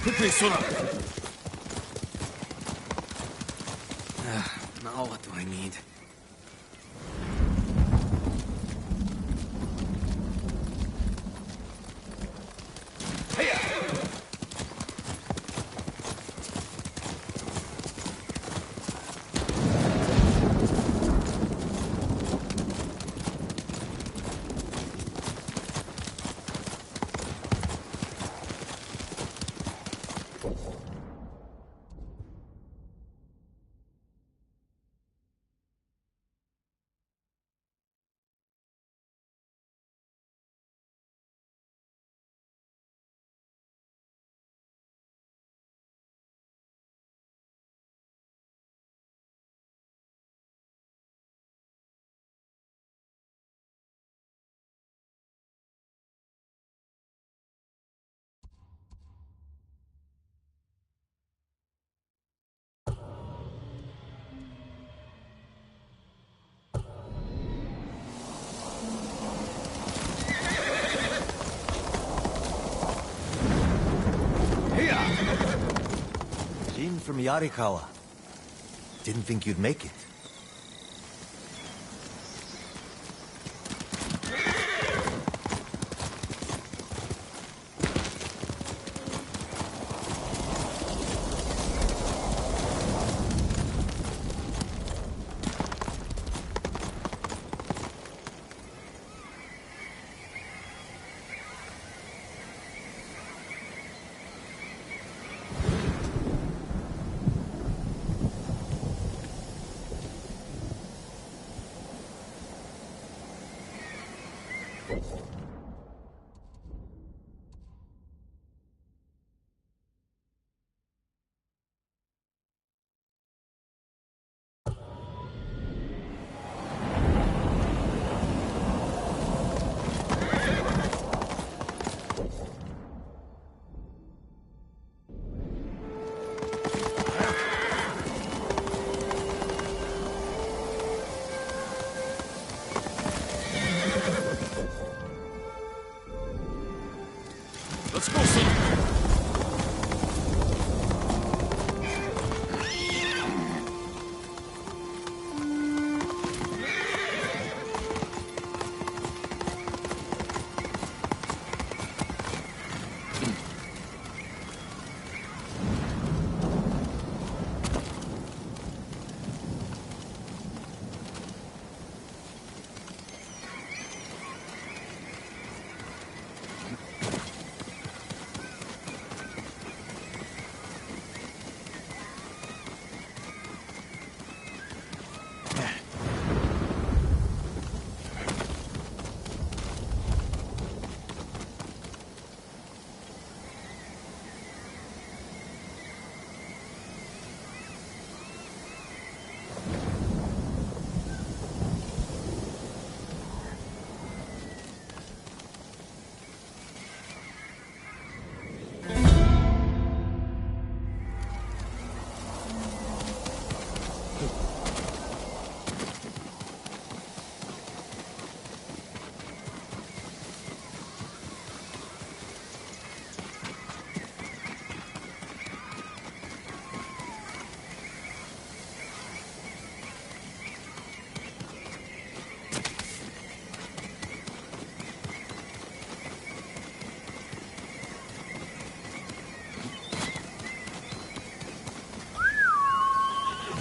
Quickly, Sora! Now what do I need? Jin from Yarikawa. Didn't think you'd make it.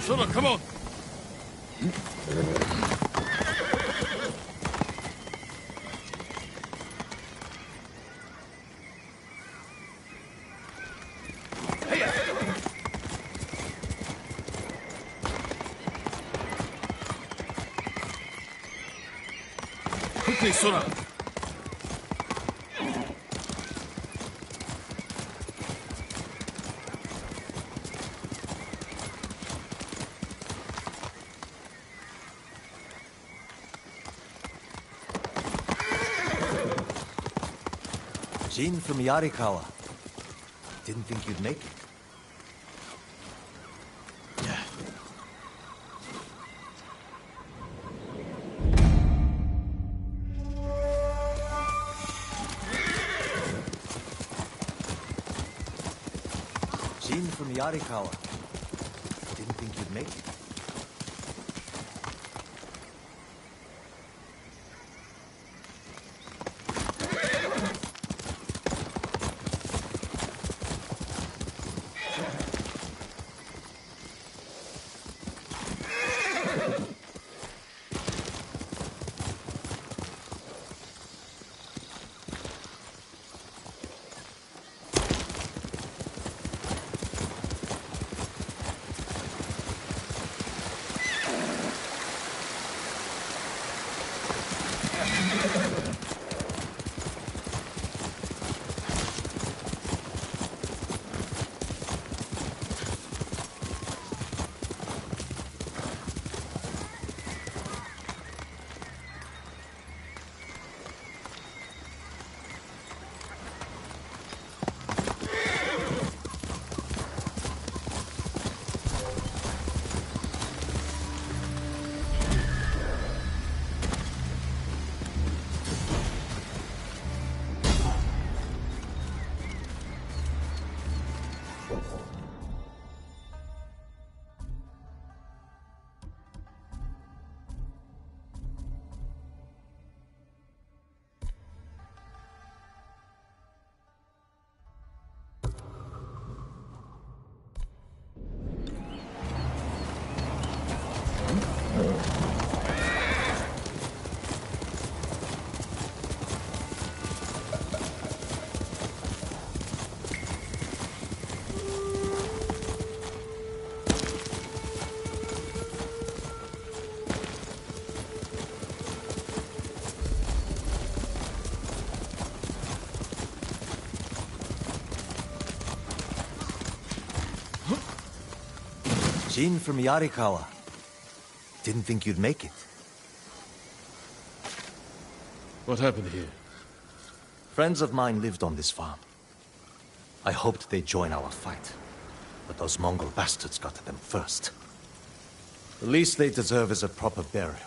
Sora, come on! Quickly, Sora! Jin from Yarikawa. Didn't think you'd make it. Jin from Yarikawa. Didn't think you'd make it. Jin from Yarikawa. Didn't think you'd make it. What happened here? Friends of mine lived on this farm. I hoped they'd join our fight, but those Mongol bastards got to them first. The least they deserve is a proper burial.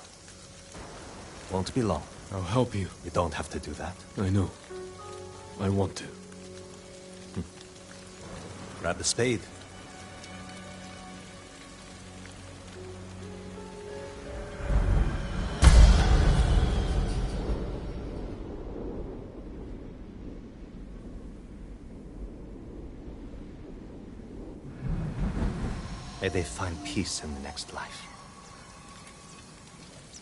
Won't be long. I'll help you. You don't have to do that. I know. I want to. Grab the spade. May they find peace in the next life.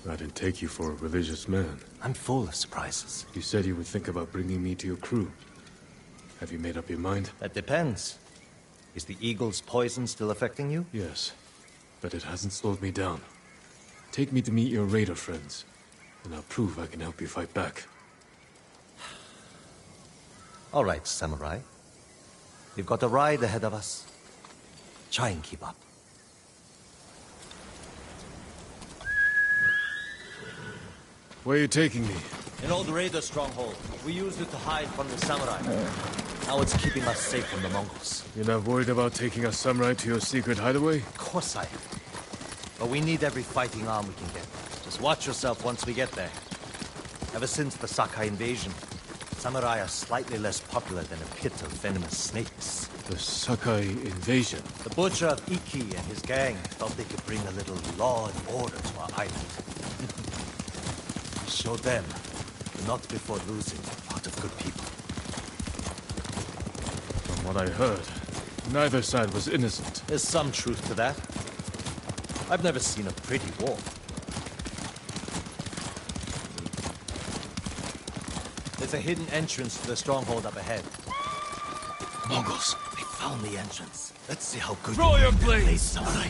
I didn't take you for a religious man. I'm full of surprises. You said you would think about bringing me to your crew. Have you made up your mind? That depends. Is the eagle's poison still affecting you? Yes, but it hasn't slowed me down. Take me to meet your raider friends, and I'll prove I can help you fight back. All right, samurai. We've got a ride ahead of us. Try and keep up. Where are you taking me? An old raider stronghold. We used it to hide from the samurai. Now it's keeping us safe from the Mongols. You're not worried about taking a samurai to your secret hideaway? Of course I am. But we need every fighting arm we can get. Just watch yourself once we get there. Ever since the Sakai invasion, samurai are slightly less popular than a pit of venomous snakes. The Sakai invasion? The butcher of Iki and his gang thought they could bring a little law and order to our island. Show them, not before losing a lot of good people. From what I heard, neither side was innocent. There's some truth to that. I've never seen a pretty wall. There's a hidden entrance to the stronghold up ahead. Mongols, they found the entrance. Let's see how good Throw your blade, blades! samurai.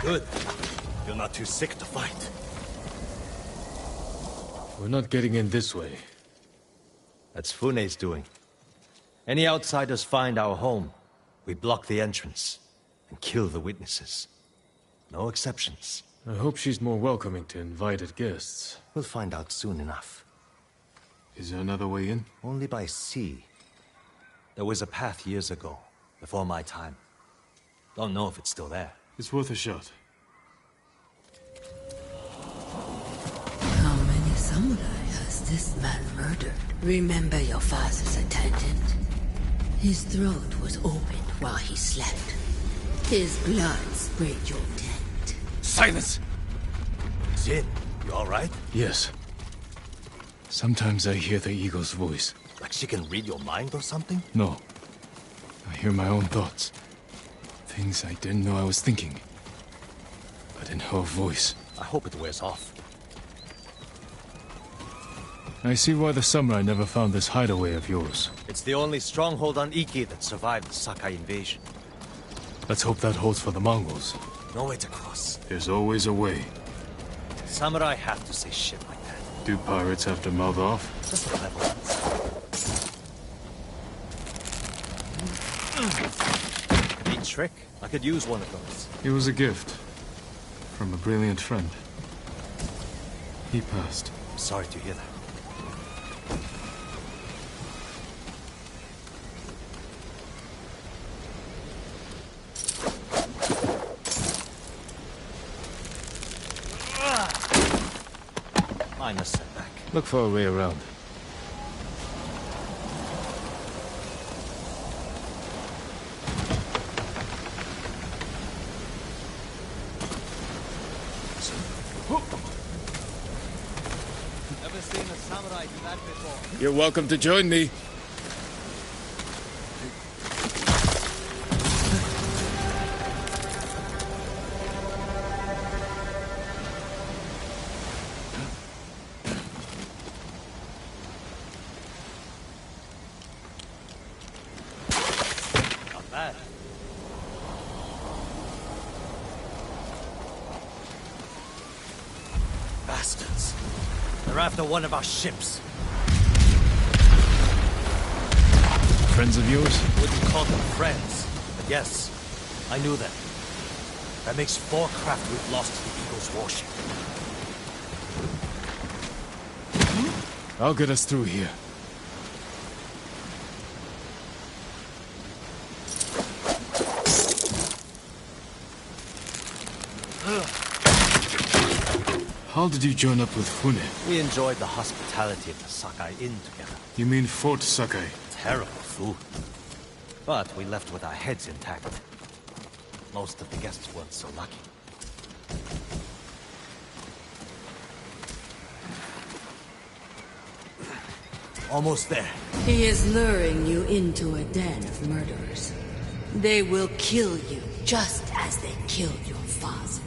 Good. You're not too sick to fight. We're not getting in this way. That's Fune's doing. Any outsiders find our home, we block the entrance and kill the witnesses. No exceptions. I hope she's more welcoming to invited guests. We'll find out soon enough. Is there another way in? Only by sea. There was a path years ago, before my time. Don't know if it's still there. It's worth a shot. How many samurai has this man murdered? Remember your father's attendant. His throat was opened while he slept. His blood sprayed your tent. Silence! Jin, you alright? Yes. Sometimes I hear the eagle's voice. Like she can read your mind or something? No. I hear my own thoughts. Things I didn't know I was thinking. But in her voice. I hope it wears off. I see why the samurai never found this hideaway of yours. It's the only stronghold on Iki that survived the Sakai invasion. Let's hope that holds for the Mongols. No way to cross. There's always a way. Samurai have to say shit like that. Do pirates have to mouth off? Just a clever ones. Neat trick. I could use one of those. It was a gift. From a brilliant friend. He passed. Sorry to hear that. Minor setback. Look for a way around. Never seen a samurai do that before. You're welcome to join me. Not bad. Bastards. They're after one of our ships. Friends of yours? Wouldn't call them friends, but yes, I knew them. That makes 4 craft we've lost to the Eagle's warship. I'll get us through here. How did you join up with Fune? We enjoyed the hospitality of the Sakai Inn together. You mean Fort Sakai? Terrible food. But we left with our heads intact. Most of the guests weren't so lucky. Almost there. He is luring you into a den of murderers. They will kill you just as they killed your father.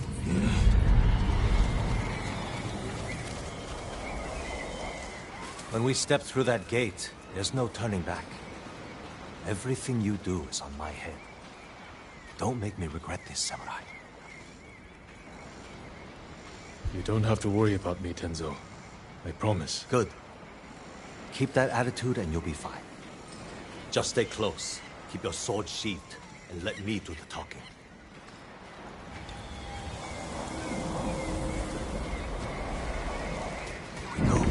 When we step through that gate, there's no turning back. Everything you do is on my head. Don't make me regret this, Samurai. You don't have to worry about me, Tenzo. I promise. Good. Keep that attitude and you'll be fine. Just stay close, keep your sword sheathed, and let me do the talking. Here we go.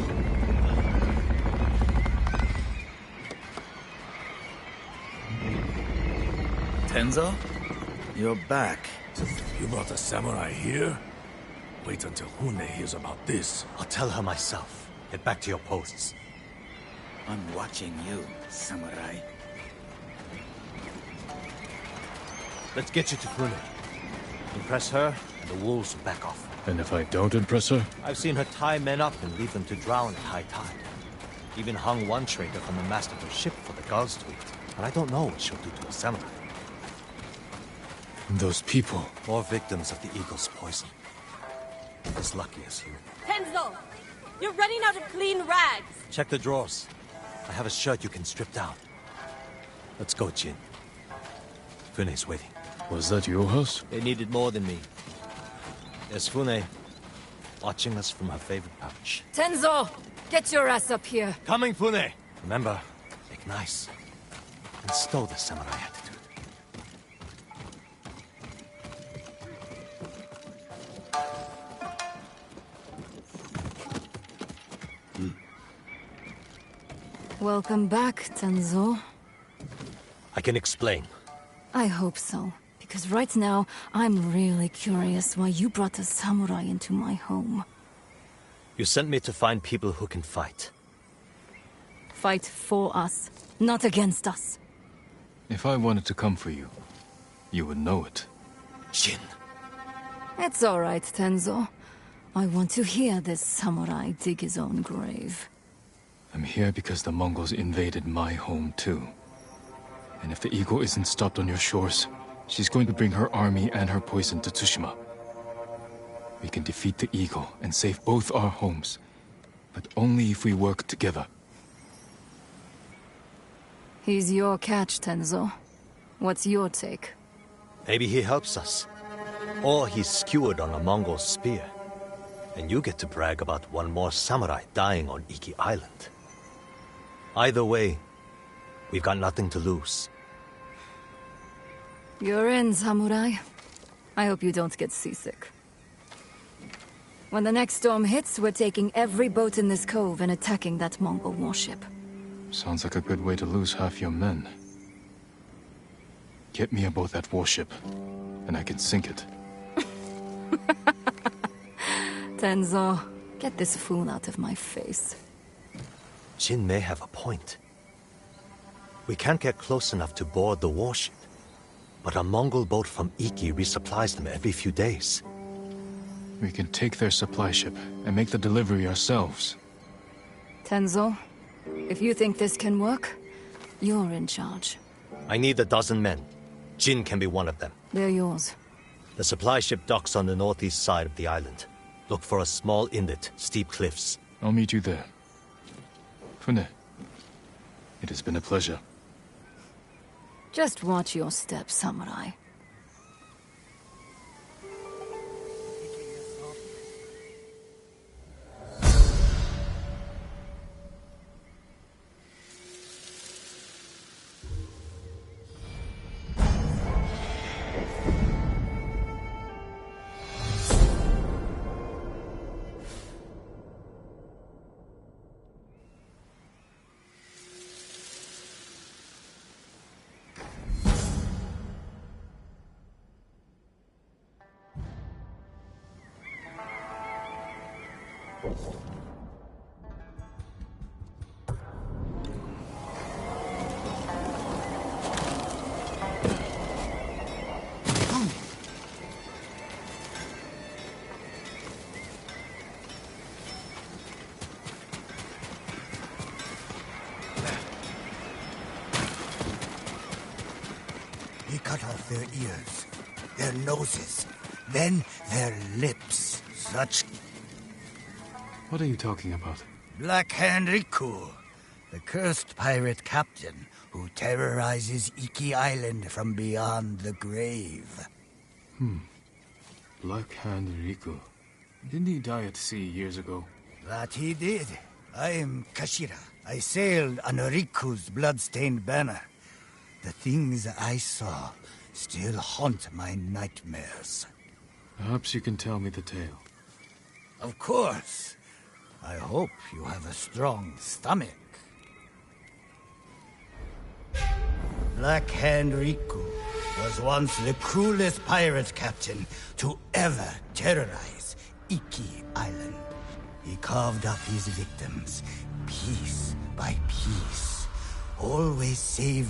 Tenzo? You're back. You brought a samurai here? Wait until Hune hears about this. I'll tell her myself. Get back to your posts. I'm watching you, samurai. Let's get you to Fune. Impress her, and the wolves will back off. And if I don't impress her? I've seen her tie men up and leave them to drown at high tide. Even hung one trader from the mast of her ship for the guards to eat. But I don't know what she'll do to a samurai. Those people. More victims of the eagle's poison. As lucky as you. Tenzo! You're running out of clean rags! Check the drawers. I have a shirt you can strip down. Let's go, Jin. Fune's waiting. Was that your house? They needed more than me. There's Fune, watching us from her favorite pouch. Tenzo! Get your ass up here! Coming, Fune! Remember, make nice. And stow the samurai attitude. Welcome back, Tenzo. I can explain. I hope so. Because right now, I'm really curious why you brought a samurai into my home. You sent me to find people who can fight. Fight for us, not against us. If I wanted to come for you, you would know it. Jin. It's all right, Tenzo. I want to hear this samurai dig his own grave. I'm here because the Mongols invaded my home too. And if the eagle isn't stopped on your shores, she's going to bring her army and her poison to Tsushima. We can defeat the eagle and save both our homes, but only if we work together. He's your catch, Tenzo. What's your take? Maybe he helps us. Or he's skewered on a Mongol spear. And you get to brag about one more samurai dying on Iki Island. Either way, we've got nothing to lose. You're in, samurai. I hope you don't get seasick. When the next storm hits, we're taking every boat in this cove and attacking that Mongol warship. Sounds like a good way to lose half your men. Get me aboard that warship, and I can sink it. Tenzo, get this fool out of my face. Jin may have a point. We can't get close enough to board the warship. But a Mongol boat from Iki resupplies them every few days. We can take their supply ship and make the delivery ourselves. Tenzo, if you think this can work, you're in charge. I need a dozen men. Jin can be one of them. They're yours. The supply ship docks on the northeast side of the island. Look for a small inlet, steep cliffs. I'll meet you there. Fune, it has been a pleasure. Just watch your step, samurai. their ears, their noses, then their lips. Such... What are you talking about? Black Hand Riku, the cursed pirate captain who terrorizes Iki Island from beyond the grave. Black Hand Riku. Didn't he die at sea years ago? That he did. I am Kashira. I sailed on Riku's blood-stained banner. The things I saw still haunt my nightmares. Perhaps you can tell me the tale. Of course. I hope you have a strong stomach. Black Hand Riku was once the cruelest pirate captain to ever terrorize Iki Island. He carved up his victims, piece by piece, always saving